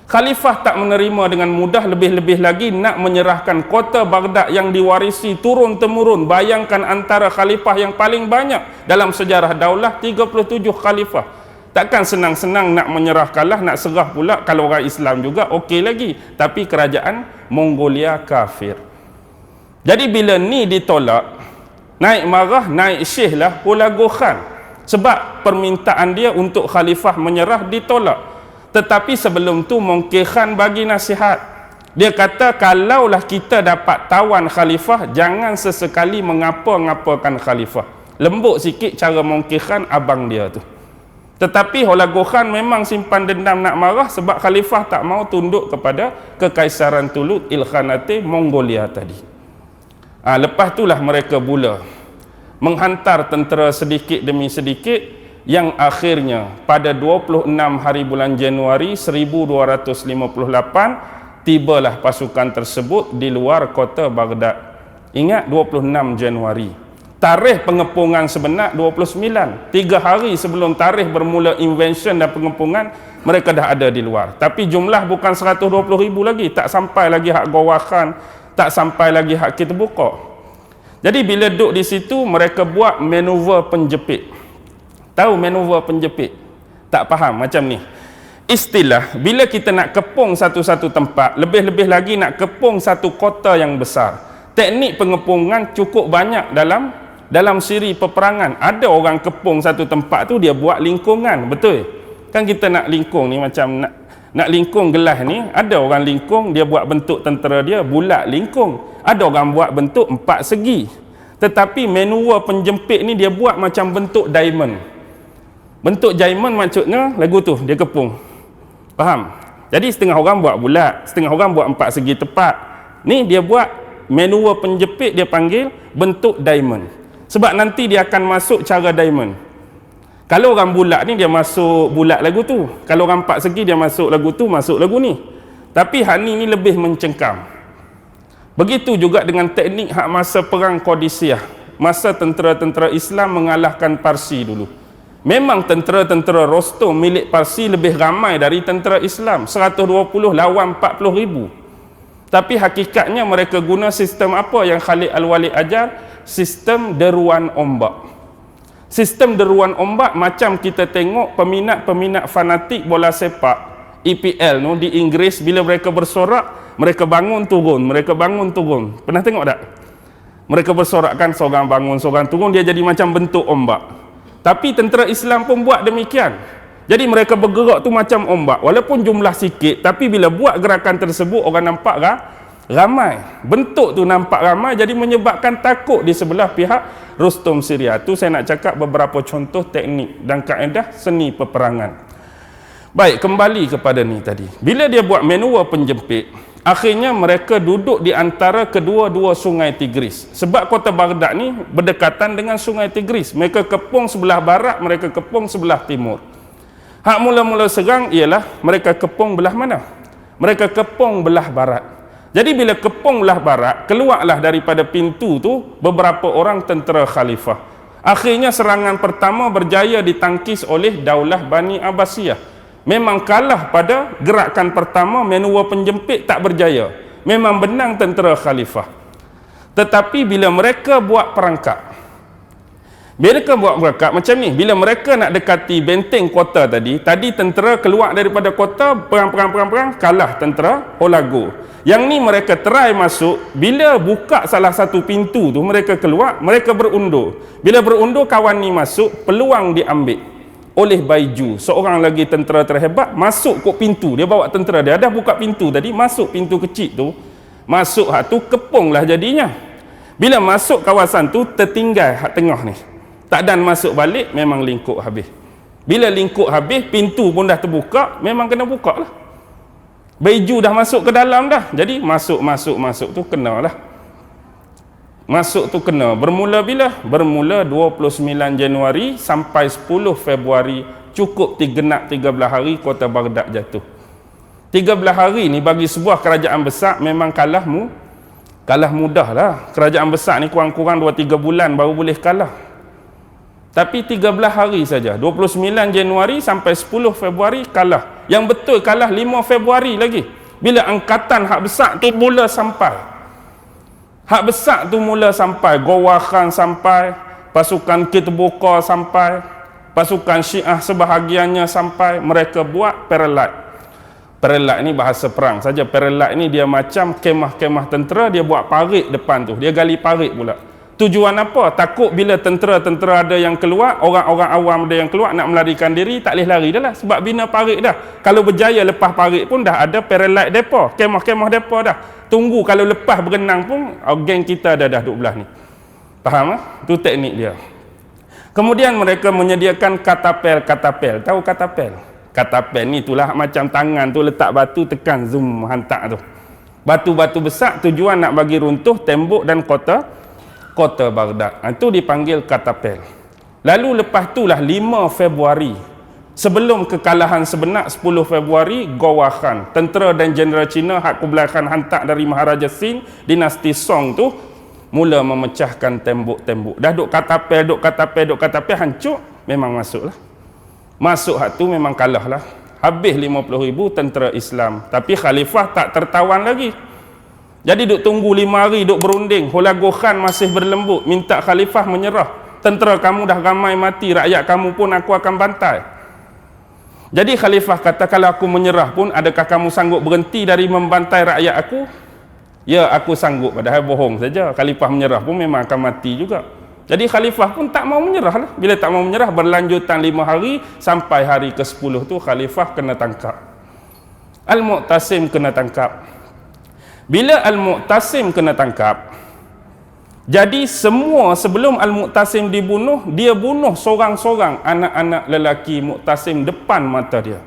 Khalifah tak menerima dengan mudah, lebih-lebih lagi nak menyerahkan kota Baghdad yang diwarisi turun-temurun. Bayangkan antara khalifah yang paling banyak dalam sejarah daulah, 37 khalifah. Takkan senang-senang nak menyerah kalah, nak serah pula. Kalau orang Islam juga okey lagi, tapi kerajaan Mongolia kafir. Jadi bila ni ditolak, naik marah, naik syih lah Holago Khan. Sebab permintaan dia untuk khalifah menyerah ditolak. Tetapi sebelum tu Munkir Khan bagi nasihat. Dia kata kalaulah kita dapat tawan khalifah, jangan sesekali mengapa-ngapakan khalifah. Lembut sikit cara Munkir Khan abang dia tu. Tetapi Hulagu Khan memang simpan dendam nak marah sebab khalifah tak mau tunduk kepada Kekaisaran Tulut Ilkhanate Mongolia tadi. Lepas itulah mereka mula menghantar tentera sedikit demi sedikit, yang akhirnya pada 26 hari bulan Januari 1258 tibalah pasukan tersebut di luar kota Baghdad. Ingat 26 Januari. Tarikh pengepungan sebenar 29. 3 hari sebelum tarikh bermula invention dan pengepungan, mereka dah ada di luar. Tapi jumlah bukan 120,000 lagi, tak sampai lagi hak Gawakan, tak sampai lagi hak kita buka. Jadi bila duduk di situ, mereka buat manuver penjepit. Tahu manuver penjepit? Tak faham macam ni. Istilah bila kita nak kepung satu-satu tempat, lebih-lebih lagi nak kepung satu kota yang besar. Teknik pengepungan cukup banyak dalam siri peperangan. Ada orang kepung satu tempat tu, dia buat lingkungan, betul? Kan kita nak lingkung ni, macam nak lingkung gelas ni, ada orang lingkung, dia buat bentuk tentera dia bulat lingkung. Ada orang buat bentuk 4 segi. Tetapi manuver penjempit ni dia buat macam bentuk diamond. Bentuk diamond maksudnya lagu tu dia kepung. Faham? Jadi setengah orang buat bulat, setengah orang buat 4 segi tepat. Ni dia buat manuver penjepit, dia panggil bentuk diamond. Sebab nanti dia akan masuk cara diamond. Kalau orang bulat ni dia masuk bulat lagu tu. Kalau orang 4 segi dia masuk lagu tu, masuk lagu ni. Tapi hak ni lebih mencengkam. Begitu juga dengan teknik hak masa perang Qadisiyah. Masa tentera-tentera Islam mengalahkan Parsi dulu. Memang tentera-tentera Rostom milik Parsi lebih ramai dari tentera Islam. 120 lawan 40,000. Tapi hakikatnya mereka guna sistem apa yang Khalid Al-Walid ajar? Sistem deruan ombak. Sistem deruan ombak macam kita tengok peminat-peminat fanatik bola sepak EPL no, di Inggeris, bila mereka bersorak, mereka bangun turun, mereka bangun turun. Pernah tengok tak? Mereka bersorak kan, seorang bangun, seorang turun, dia jadi macam bentuk ombak. Tapi tentera Islam pun buat demikian. Jadi mereka bergerak tu macam ombak, walaupun jumlah sikit, tapi bila buat gerakan tersebut orang nampak ramai. Bentuk tu nampak ramai, jadi menyebabkan takut di sebelah pihak Rustum Syria. Tu saya nak cakap beberapa contoh teknik dan kaedah seni peperangan. Baik, kembali kepada ni tadi. Bila dia buat manuver penjepit, akhirnya mereka duduk di antara kedua-dua sungai Tigris. Sebab kota Baghdad ni berdekatan dengan sungai Tigris. Mereka kepung sebelah barat, mereka kepung sebelah timur. Hak mula-mula serang ialah mereka kepung belah mana? Mereka kepung belah barat. Jadi bila kepung belah barat, keluarlah daripada pintu tu beberapa orang tentera khalifah. Akhirnya serangan pertama berjaya ditangkis oleh Daulah Bani Abbasiyah. Memang kalah pada gerakan pertama, manuver penjempit tak berjaya. Memang benang tentera khalifah. Tetapi bila mereka buat perangkap, macam ni, bila mereka nak dekati benteng kota tadi tentera keluar daripada kota, perang, kalah tentera Hulagu. Yang ni mereka try masuk, bila buka salah satu pintu tu, mereka keluar, mereka berundur. Bila berundur, kawan ni masuk, peluang diambil oleh Baiju, seorang lagi tentera terhebat, masuk kok pintu. Dia bawa tentera dia, dah buka pintu tadi, masuk pintu kecil tu, masuk hak tu, kepung lah jadinya. Bila masuk kawasan tu, tertinggal hak tengah ni, tak dan masuk balik, memang lingkup habis. Bila lingkup habis, pintu pun dah terbuka, memang kena buka lah. Baiju dah masuk ke dalam dah, jadi masuk tu kena lah. Masuk tu kena. Bermula bila? Bermula 29 Januari sampai 10 Februari, cukup genap 13 hari kota Baghdad jatuh. 13 hari ni bagi sebuah kerajaan besar memang kalah mudah lah. Kerajaan besar ni kurang-kurang 2-3 bulan baru boleh kalah. Tapi 13 hari saja, 29 Januari sampai 10 Februari kalah. Yang betul kalah 5 Februari lagi, bila angkatan hak besar tu mula sampai. Hak besar tu mula sampai, Gawar Khan sampai, pasukan Kitbuqa sampai, pasukan Syiah sebahagiannya sampai. Mereka buat perelat. Perelat ni bahasa perang saja. Perelat ni dia macam kemah-kemah tentera, dia buat parit depan tu, dia gali parit pula. Tujuan apa? Takut bila tentera-tentera ada yang keluar, orang-orang awam ada yang keluar nak melarikan diri, tak boleh lari dah lah. Sebab bina parit dah. Kalau berjaya lepas parit pun dah ada paralight depa, kemah-kemah depa dah. Tunggu kalau lepas berenang pun, geng kita dah duduk belah ni. Faham ah? Tu teknik dia. Kemudian mereka menyediakan katapel. Tahu katapel? Katapel ni itulah macam tangan tu letak batu tekan zoom hantar tu. Batu-batu besar tujuan nak bagi runtuh tembok dan kota Baghdad. Itu dipanggil katapel. Lalu lepas itulah 5 Februari sebelum kekalahan sebenar 10 Februari, Gowah Khan, tentera dan jeneral Cina hak Kublai Khan hantar dari Maharaja Sind dinasti Song tu mula memecahkan tembok-tembok. Dah duk katapel hancur, memang masuklah. Masuk hak tu memang kalah lah. Habis 50,000 tentera Islam. Tapi khalifah tak tertawan lagi. Jadi duk tunggu 5 hari, duk berunding. Hulagu Khan masih berlembut, minta khalifah menyerah. Tentera kamu dah ramai mati, rakyat kamu pun aku akan bantai. Jadi khalifah kata, kalau aku menyerah pun, adakah kamu sanggup berhenti dari membantai rakyat aku? Ya, aku sanggup. Padahal bohong saja. Khalifah menyerah pun memang akan mati juga. Jadi khalifah pun tak mau menyerah lah. Bila tak mau menyerah, berlanjutan 5 hari, sampai hari ke-10 tu khalifah kena tangkap. Al-Mu'tasim kena tangkap. Bila Al-Mu'tasim kena tangkap, jadi semua sebelum Al-Mu'tasim dibunuh, dia bunuh sorang-sorang anak-anak lelaki Mu'tasim depan mata dia.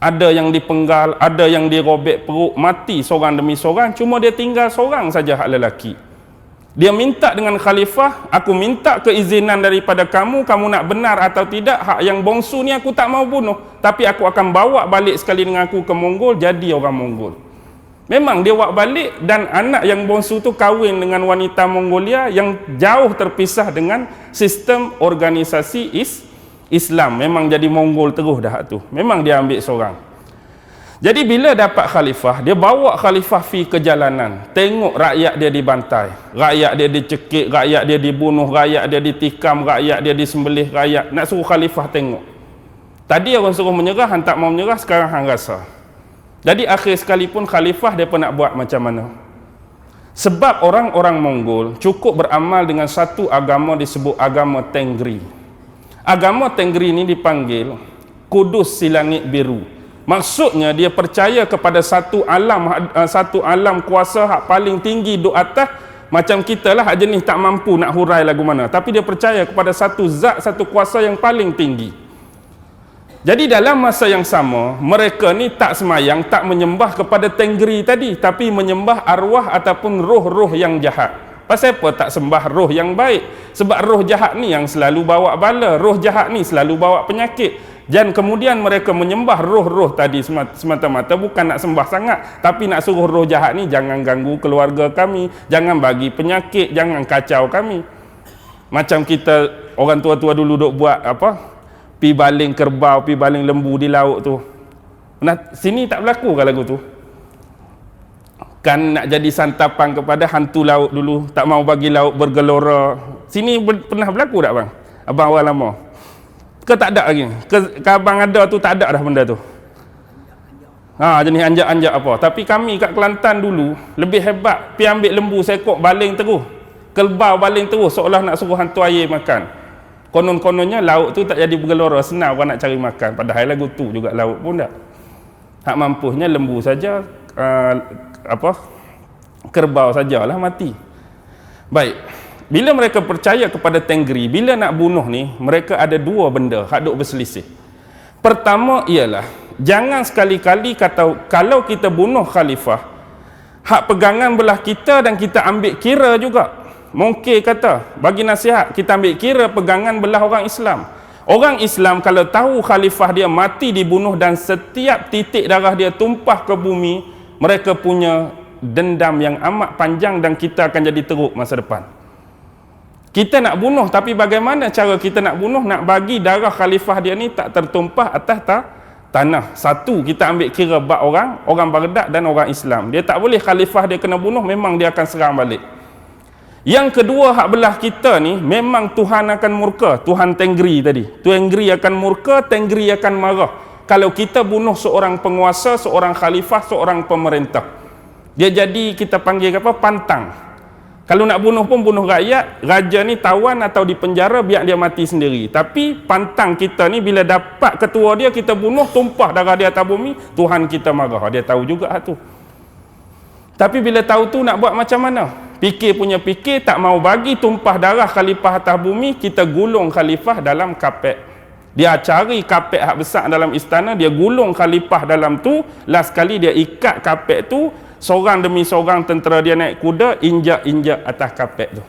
Ada yang dipenggal, ada yang dirobek perut, mati seorang demi seorang, cuma dia tinggal seorang saja hak lelaki. Dia minta dengan khalifah, aku minta keizinan daripada kamu, kamu nak benar atau tidak, hak yang bongsu ni aku tak mau bunuh, tapi aku akan bawa balik sekali dengan aku ke Mongol, jadi orang Mongol. Memang dia bawa balik, dan anak yang bongsu tu kahwin dengan wanita Mongolia yang jauh terpisah dengan sistem organisasi Islam. Memang jadi Mongol terus dah tu. Memang dia ambil seorang. Jadi bila dapat khalifah, dia bawa khalifah ke jalanan. Tengok rakyat dia dibantai. Rakyat dia dicekik, rakyat dia dibunuh, rakyat dia ditikam, rakyat dia disembelih, rakyat. Nak suruh khalifah tengok. Tadi orang suruh menyerah, hang tak mau menyerah, sekarang hang rasa. Jadi akhir sekalipun khalifah dia pun nak buat macam mana? Sebab orang-orang Mongol cukup beramal dengan satu agama disebut agama Tengri. Agama Tengri ini dipanggil Kudus si Langit Biru. Maksudnya dia percaya kepada satu alam kuasa hak paling tinggi duk atas. Macam kita lah hak jenis tak mampu nak hurai lagu mana. Tapi dia percaya kepada satu zat, satu kuasa yang paling tinggi. Jadi dalam masa yang sama, mereka ni tak semayang, tak menyembah kepada Tengri tadi, tapi menyembah arwah ataupun roh-roh yang jahat. Pasal apa tak sembah roh yang baik? Sebab roh jahat ni yang selalu bawa bala, roh jahat ni selalu bawa penyakit. Dan kemudian mereka menyembah roh-roh tadi semata-mata bukan nak sembah sangat, tapi nak suruh roh jahat ni jangan ganggu keluarga kami, jangan bagi penyakit, jangan kacau kami. Macam kita orang tua-tua dulu duk buat apa? Pi baling kerbau, pi baling lembu di laut tu. Nah, sini tak berlaku kan lagu tu? Kan nak jadi santapan kepada hantu laut dulu, tak mau bagi laut bergelora. Sini pernah berlaku tak bang? Abang awal lama. Ke tak ada lagi? Ke abang ada tu tak ada dah benda tu? Jenis anjak-anjak apa. Tapi kami kat Kelantan dulu lebih hebat. Pi ambil lembu sekok baling terus. Kerbau baling terus seolah nak suruh hantu air makan. Konon-kononnya laut tu tak jadi bergelora, senang orang nak cari makan. Padahal lagu tu juga laut pun tak. Hak mampuhnya lembu saja, kerbau sajalah mati. Baik. Bila mereka percaya kepada Tengri, bila nak bunuh ni, mereka ada dua benda hak duk berselisih. Pertama ialah, jangan sekali-kali kata kalau kita bunuh khalifah, hak pegangan belah kita dan kita ambil kira juga. Mungkin kata, bagi nasihat, kita ambil kira pegangan belah orang Islam. Orang Islam kalau tahu khalifah dia mati dibunuh dan setiap titik darah dia tumpah ke bumi, mereka punya dendam yang amat panjang dan kita akan jadi teruk masa depan. Kita nak bunuh, tapi bagaimana cara kita nak bunuh? Nak bagi darah khalifah dia ni tak tertumpah atas tanah. Satu, kita ambil kira bab orang Baghdad dan orang Islam. Dia tak boleh khalifah dia kena bunuh, memang dia akan serang balik. Yang kedua, hak belah kita ni memang Tuhan akan murka. Tuhan Tengri tadi, Tengri akan murka, Tengri akan marah kalau kita bunuh seorang penguasa, seorang khalifah, seorang pemerintah. Dia jadi, kita panggil apa, pantang. Kalau nak bunuh pun bunuh rakyat, raja ni tawan atau dipenjara biar dia mati sendiri. Tapi pantang kita ni bila dapat ketua dia, kita bunuh, tumpah darah dia atas bumi, Tuhan kita marah. Dia tahu juga tu. Tapi bila tahu tu nak buat macam mana? Fikir punya fikir, tak mau bagi tumpah darah khalifah atas bumi, kita gulung khalifah dalam kapet. Dia cari kapet hak besar dalam istana, dia gulung khalifah dalam tu, last kali dia ikat kapet tu, seorang demi seorang tentera dia naik kuda, injak-injak atas kapet tu.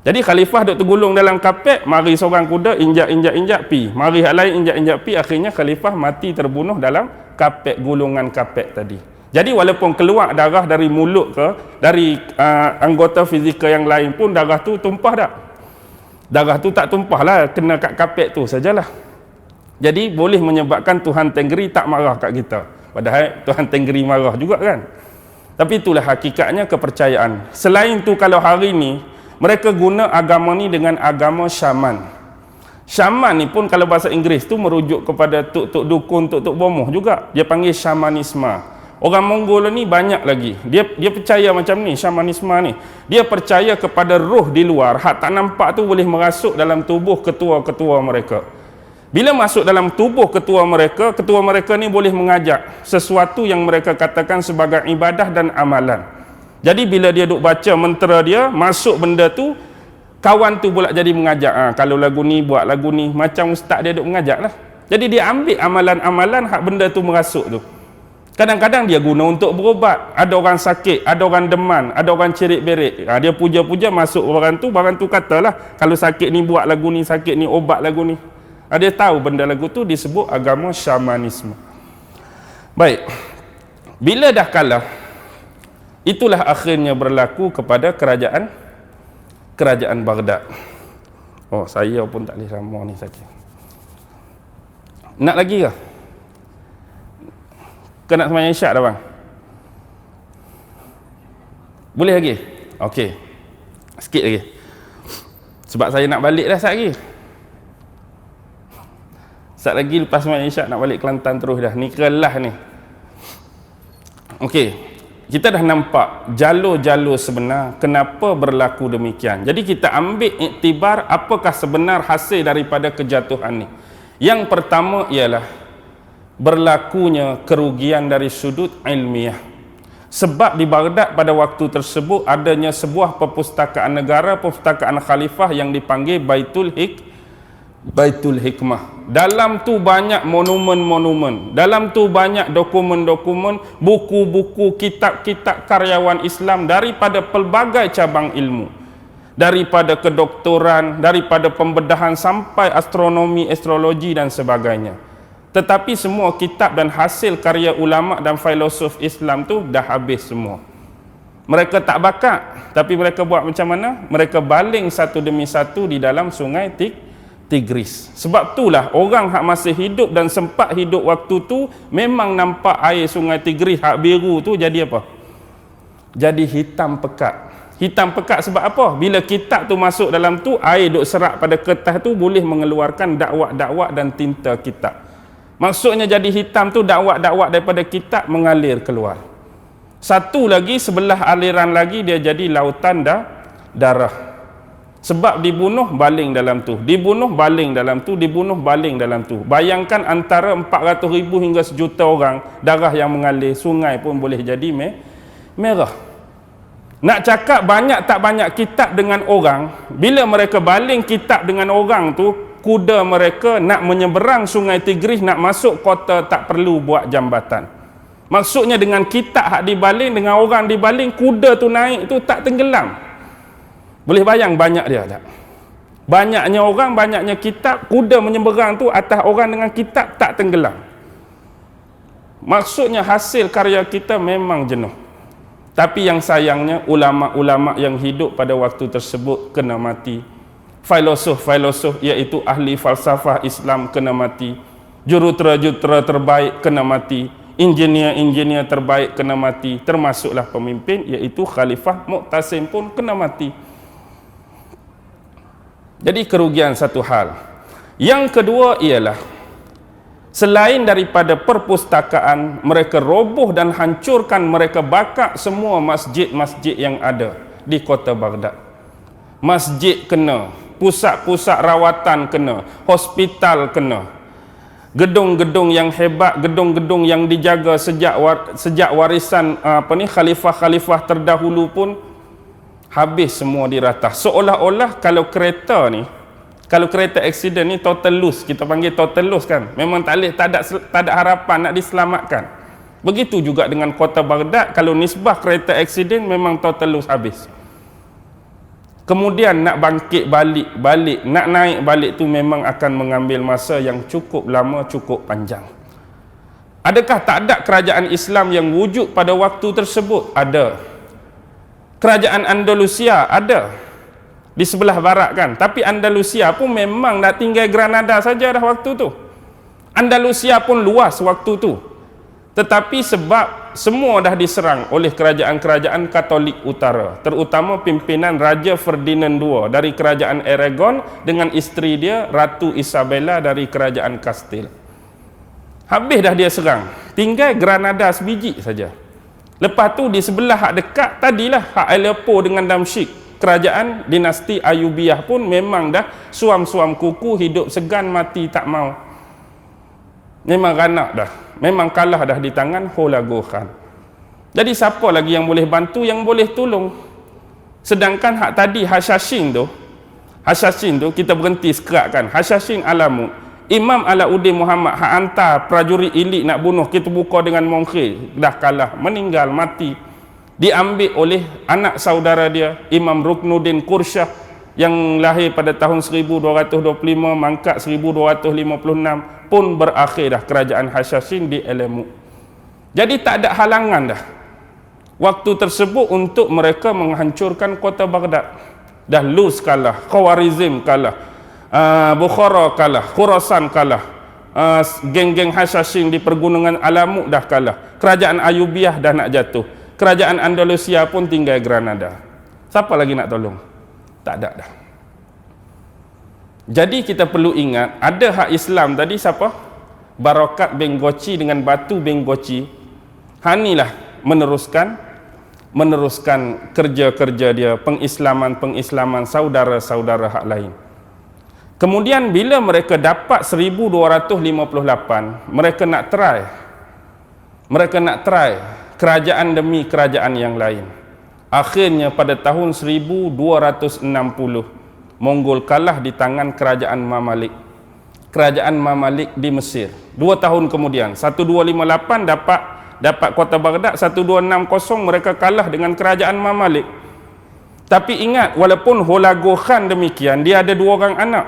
Jadi khalifah duk tergulung dalam kapet, mari seorang kuda, injak-injak pi. Mari hak lain injak-injak pi, akhirnya khalifah mati terbunuh dalam kapet, gulungan kapet tadi. Jadi walaupun keluar darah dari mulut ke, dari anggota fizikal yang lain pun, darah tu tumpah tak? Darah tu tak tumpah lah, kena kat kapet tu sajalah. Jadi boleh menyebabkan Tuhan Tenggeri tak marah kat kita. Padahal Tuhan Tenggeri marah juga kan. Tapi itulah hakikatnya kepercayaan. Selain tu kalau hari ni mereka guna agama ni dengan agama syaman. Syaman ni pun kalau bahasa Inggeris tu merujuk kepada tuk-tuk dukun, tuk-tuk bomoh juga. Dia panggil syamanisme. Orang Mongol ni banyak lagi. Dia percaya macam ni, syamanisme ni. Dia percaya kepada roh di luar, hak tak nampak tu boleh merasuk dalam tubuh ketua-ketua mereka. Bila masuk dalam tubuh ketua mereka ni boleh mengajak sesuatu yang mereka katakan sebagai ibadah dan amalan. Jadi bila dia duk baca mentera dia, masuk benda tu, kawan tu pula jadi mengajak. Kalau lagu ni, buat lagu ni. Macam ustaz dia duk mengajak lah. Jadi dia ambil amalan-amalan hak benda tu merasuk tu. Kadang-kadang dia guna untuk berubat. Ada orang sakit, ada orang deman, ada orang cerit-berit. Dia puja-puja masuk barang tu katalah, kalau sakit ni buat lagu ni, sakit ni obat lagu ni. Dia tahu benda lagu tu disebut agama syamanisme. Baik. Bila dah kalah, itulah akhirnya berlaku kepada kerajaan Baghdad. Oh, saya pun tak boleh sama ni sakit. Nak lagi ke? Kena sembahyang isyak dah bang? Boleh lagi? Okey. Sikit lagi. Sebab saya nak balik dah sat lagi. Sat lagi lepas sembahyang isyak nak balik Kelantan terus dah. Ni kelah ni. Okey. Kita dah nampak jalur-jalur sebenar kenapa berlaku demikian. Jadi kita ambil iktibar apakah sebenar hasil daripada kejatuhan ni. Yang pertama ialah berlakunya kerugian dari sudut ilmiah. Sebab di Baghdad pada waktu tersebut adanya sebuah perpustakaan negara, perpustakaan khalifah yang dipanggil Baitul Hikmah. Dalam tu banyak monumen-monumen, dalam tu banyak dokumen-dokumen, buku-buku, kitab-kitab karyawan Islam daripada pelbagai cabang ilmu, daripada kedoktoran, daripada pembedahan sampai astronomi, astrologi dan sebagainya. Tetapi semua kitab dan hasil karya ulama dan filosof Islam tu dah habis semua. Mereka tak bakat, tapi mereka buat macam mana? Mereka baling satu demi satu di dalam sungai Tigris. Sebab itulah orang hak masih hidup dan sempat hidup waktu tu memang nampak air sungai Tigris hak biru tu jadi apa? Jadi hitam pekat. Hitam pekat sebab apa? Bila kitab tu masuk dalam tu, air duk serak pada kertas tu boleh mengeluarkan dakwah-dakwah dan tinta kitab. Maksudnya jadi hitam tu dakwah-dakwah daripada kitab mengalir keluar. Satu lagi sebelah aliran lagi dia jadi lautan darah. Sebab dibunuh baling dalam tu, dibunuh baling dalam tu, dibunuh baling dalam tu. Bayangkan antara 400,000 hingga 1 juta orang, darah yang mengalir, sungai pun boleh jadi merah. Nak cakap banyak tak banyak kitab dengan orang, bila mereka baling kitab dengan orang tu, kuda mereka nak menyeberang sungai Tigris, nak masuk kota tak perlu buat jambatan. Maksudnya dengan kitab hak dibaling, dengan orang dibaling, kuda tu naik tu tak tenggelam. Boleh bayang banyak dia tak? Banyaknya orang, banyaknya kitab, kuda menyeberang tu atas orang dengan kitab tak tenggelam. Maksudnya hasil karya kita memang jenuh. Tapi yang sayangnya ulama-ulama yang hidup pada waktu tersebut kena mati. Filosof-filosof iaitu ahli falsafah Islam kena mati. Jurutera-jurutera terbaik kena mati. Engineer-engineer terbaik kena mati. Termasuklah pemimpin iaitu Khalifah Mu'tasim pun kena mati. Jadi kerugian satu hal. Yang kedua ialah selain daripada perpustakaan, mereka roboh dan hancurkan, mereka bakar semua masjid-masjid yang ada di kota Baghdad. Masjid kena, pusat-pusat rawatan kena, hospital kena, gedung-gedung yang hebat, gedung-gedung yang dijaga sejak warisan khalifah-khalifah terdahulu pun habis semua diratah. Seolah-olah kalau kereta accident ni total loss, kita panggil total loss kan, memang tak ada harapan nak diselamatkan. Begitu juga dengan kota Baghdad, kalau nisbah kereta accident memang total loss, habis. Kemudian nak bangkit balik, nak naik balik tu memang akan mengambil masa yang cukup lama, cukup panjang. Adakah tak ada kerajaan Islam yang wujud pada waktu tersebut? Ada. Kerajaan Andalusia ada di sebelah barat kan, tapi Andalusia pun memang nak tinggal Granada saja dah waktu tu. Andalusia pun luas waktu tu, tetapi sebab semua dah diserang oleh kerajaan-kerajaan Katolik Utara, terutama pimpinan Raja Ferdinand II dari kerajaan Aragon dengan isteri dia Ratu Isabella dari kerajaan Kastil. Habis dah dia serang, tinggal Granada sebiji saja. Lepas tu di sebelah hak dekat tadilah hak Aleppo dengan Damsyik, kerajaan dinasti Ayubiyah pun memang dah suam-suam kuku, hidup segan mati tak mau. Memang ranak dah, memang kalah dah di tangan Hulagu Khan. Jadi siapa lagi yang boleh bantu, yang boleh tolong? Sedangkan hak tadi Hashashin tu kita berhenti sekerat kan, Hashashin Alamut, Imam Alauddin Muhammad hak hantar prajurit elit nak bunuh, kita buka dengan Monkhir, dah kalah, meninggal, mati. Diambil oleh anak saudara dia Imam Ruknuddin Qursyah yang lahir pada tahun 1225, mangkat 1256, pun berakhir dah kerajaan Hashashin di Alamut. Jadi tak ada halangan dah waktu tersebut untuk mereka menghancurkan kota Baghdad. Dah Luz kalah, Khawarizm kalah, Bukhara kalah, Khurasan kalah, geng-geng Hashashin di pergunungan Alamut dah kalah, kerajaan Ayubiyah dah nak jatuh, kerajaan Andalusia pun tinggal Granada. Siapa lagi nak tolong? Tak ada dah. Jadi kita perlu ingat, ada hak Islam tadi siapa? Barakat bin Goci dengan Batu bin Goci. Hanilah meneruskan kerja-kerja dia, pengislaman saudara-saudara hak lain. Kemudian bila mereka dapat 1258, mereka nak try kerajaan demi kerajaan yang lain. Akhirnya pada tahun 1260, Mongol kalah di tangan kerajaan Mamalik. Kerajaan Mamalik di Mesir. 2 tahun kemudian, 1258 dapat kota Baghdad, 1260 mereka kalah dengan kerajaan Mamalik. Tapi ingat, walaupun Hulagu Khan demikian, dia ada 2 orang anak.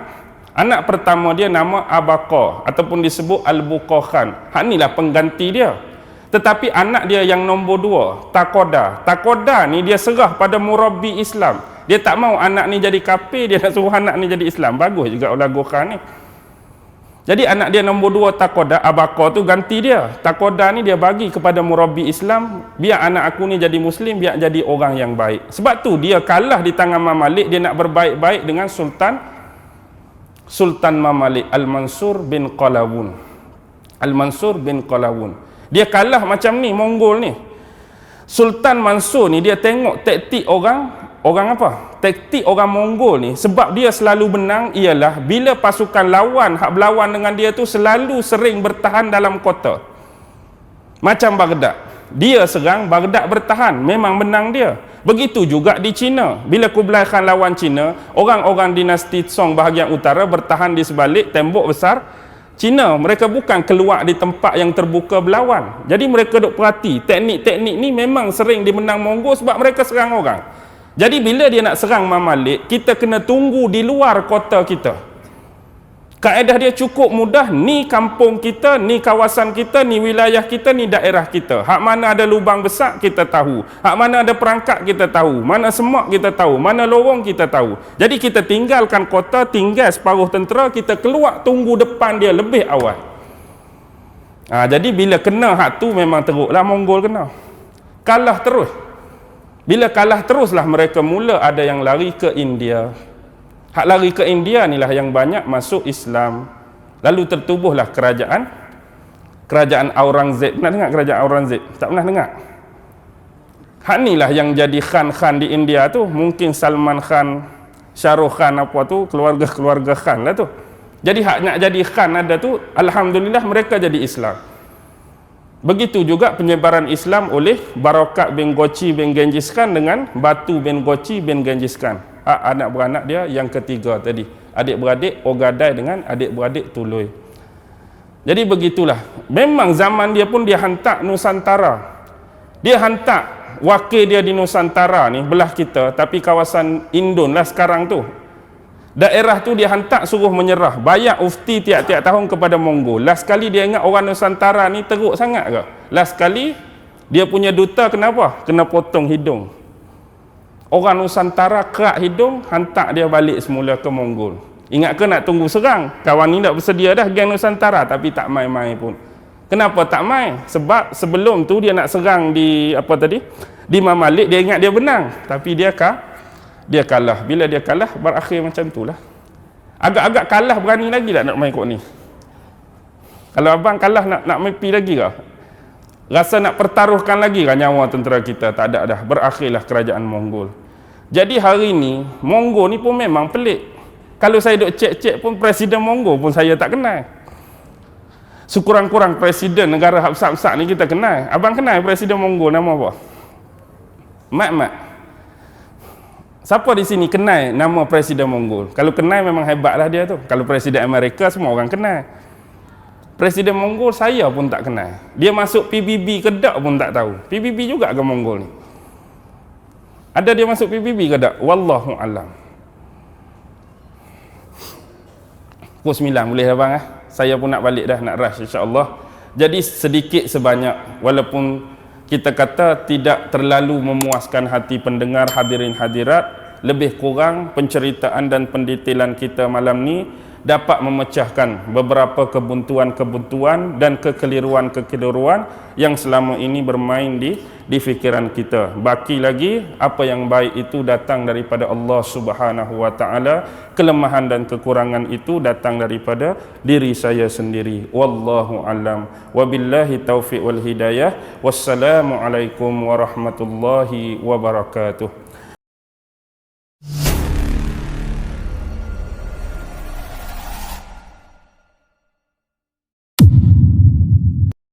Anak pertama dia nama Abaqah ataupun disebut Al-Buqa Khan. Hak inilah pengganti dia. Tetapi anak dia yang nombor 2, Takoda ni dia serah pada murabbi Islam. Dia tak mau anak ni jadi kafir, dia nak suruh anak ni jadi Islam. Bagus juga Hulagu Khan ni. Jadi anak dia nombor 2 Takoda, Abaqah tu ganti dia. Takoda ni dia bagi kepada murabbi Islam, biar anak aku ni jadi Muslim, biar jadi orang yang baik. Sebab tu dia kalah di tangan Mamalik, dia nak berbaik-baik dengan Sultan Mamalik, Al-Mansur bin Qalawun. Dia kalah macam ni, Mongol ni. Sultan Mansur ni dia tengok taktik taktik orang Mongol ni, sebab dia selalu menang ialah bila pasukan lawan hak berlawan dengan dia tu selalu sering bertahan dalam kota. Macam Baghdad, dia serang, Baghdad bertahan, memang menang dia. Begitu juga di China, bila Kublai Khan lawan China, orang-orang dinasti Song bahagian utara bertahan di sebalik tembok besar China. Mereka bukan keluar di tempat yang terbuka berlawan. Jadi mereka duk perhati, teknik-teknik ni memang sering dimenang Mongol sebab mereka serang orang. Jadi bila dia nak serang Mamalik, kita kena tunggu di luar kota kita. Kaedah dia cukup mudah, ni kampung kita, ni kawasan kita, ni wilayah kita, ni daerah kita. Hak mana ada lubang besar kita tahu, hak mana ada perangkap kita tahu, mana semak kita tahu, mana lorong kita tahu. Jadi kita tinggalkan kota, tinggal separuh tentera, kita keluar tunggu depan dia lebih awal. Jadi bila kena hak tu memang teruklah Mongol kena. Kalah terus. Bila kalah teruslah mereka mula ada yang lari ke India. Hak lari ke India inilah yang banyak masuk Islam. Lalu tertubuhlah kerajaan Aurangzeb. Pernah dengar kerajaan Aurangzeb? Tak pernah dengar? Hak ni lah yang jadi khan-khan di India tu. Mungkin Salman Khan, Shah Rukh Khan apa tu, keluarga-keluarga khan lah tu. Jadi hak nak jadi khan ada tu, alhamdulillah mereka jadi Islam. Begitu juga penyebaran Islam oleh Barakat bin Gochi bin Genghis Khan dengan Batu bin Gochi bin Genghis Khan. Anak beranak dia yang ketiga tadi. Adik-beradik Ogadai dengan adik-beradik Tului. Jadi begitulah. Memang zaman dia pun dia hantar Nusantara. Dia hantar wakil dia di Nusantara ni, belah kita, tapi kawasan Indon lah sekarang tu. Daerah tu dia hantar suruh menyerah, bayar ufti tiap-tiap tahun kepada Mongol. Last kali dia ingat orang Nusantara ni teruk sangat ke? Last kali dia punya duta kenapa? Kena potong hidung. Orang Nusantara kerak hidung, hantar dia balik semula ke Mongol. Ingat ke nak tunggu serang? Kawan ni tak bersedia dah geng Nusantara, tapi tak main-main pun. Kenapa tak main? Sebab sebelum tu dia nak serang di apa tadi? Di Mamalik, dia ingat dia menang, tapi dia kalah. Bila dia kalah, berakhir macam itulah. Agak-agak kalah berani lagi tak nak main kot ni? Kalau abang kalah nak main pi lagi ke? Rasa nak pertaruhkan lagi ke nyawa tentera kita? Tak ada dah. Berakhirlah kerajaan Mongol. Jadi hari ni Mongol ni pun memang pelik. Kalau saya duk cek-cek pun Presiden Mongol pun saya tak kenal. Sekurang-kurang Presiden negara besar-besar ni kita kenal. Abang kenal Presiden Mongol nama apa? Mat. Siapa di sini kenal nama Presiden Mongol? Kalau kenal memang hebatlah dia tu. Kalau Presiden Amerika semua orang kenal. Presiden Mongol saya pun tak kenal. Dia masuk PBB ke tak pun tak tahu. PBB juga ke Mongol ni? Ada dia masuk PBB ke tak? Wallahu alam. Pukul 9 boleh dah bang eh? Saya pun nak balik dah, nak rush insya-Allah. Jadi sedikit sebanyak, walaupun kita kata tidak terlalu memuaskan hati pendengar hadirin hadirat, lebih kurang penceritaan dan pendetailan kita malam ni dapat memecahkan beberapa kebuntuan-kebuntuan dan kekeliruan-kekeliruan yang selama ini bermain di fikiran kita. Baki lagi, apa yang baik itu datang daripada Allah Subhanahu wa taala, kelemahan dan kekurangan itu datang daripada diri saya sendiri. Wallahu alam. Wabillahi taufiq wal hidayah. Wassalamualaikum warahmatullahi wabarakatuh.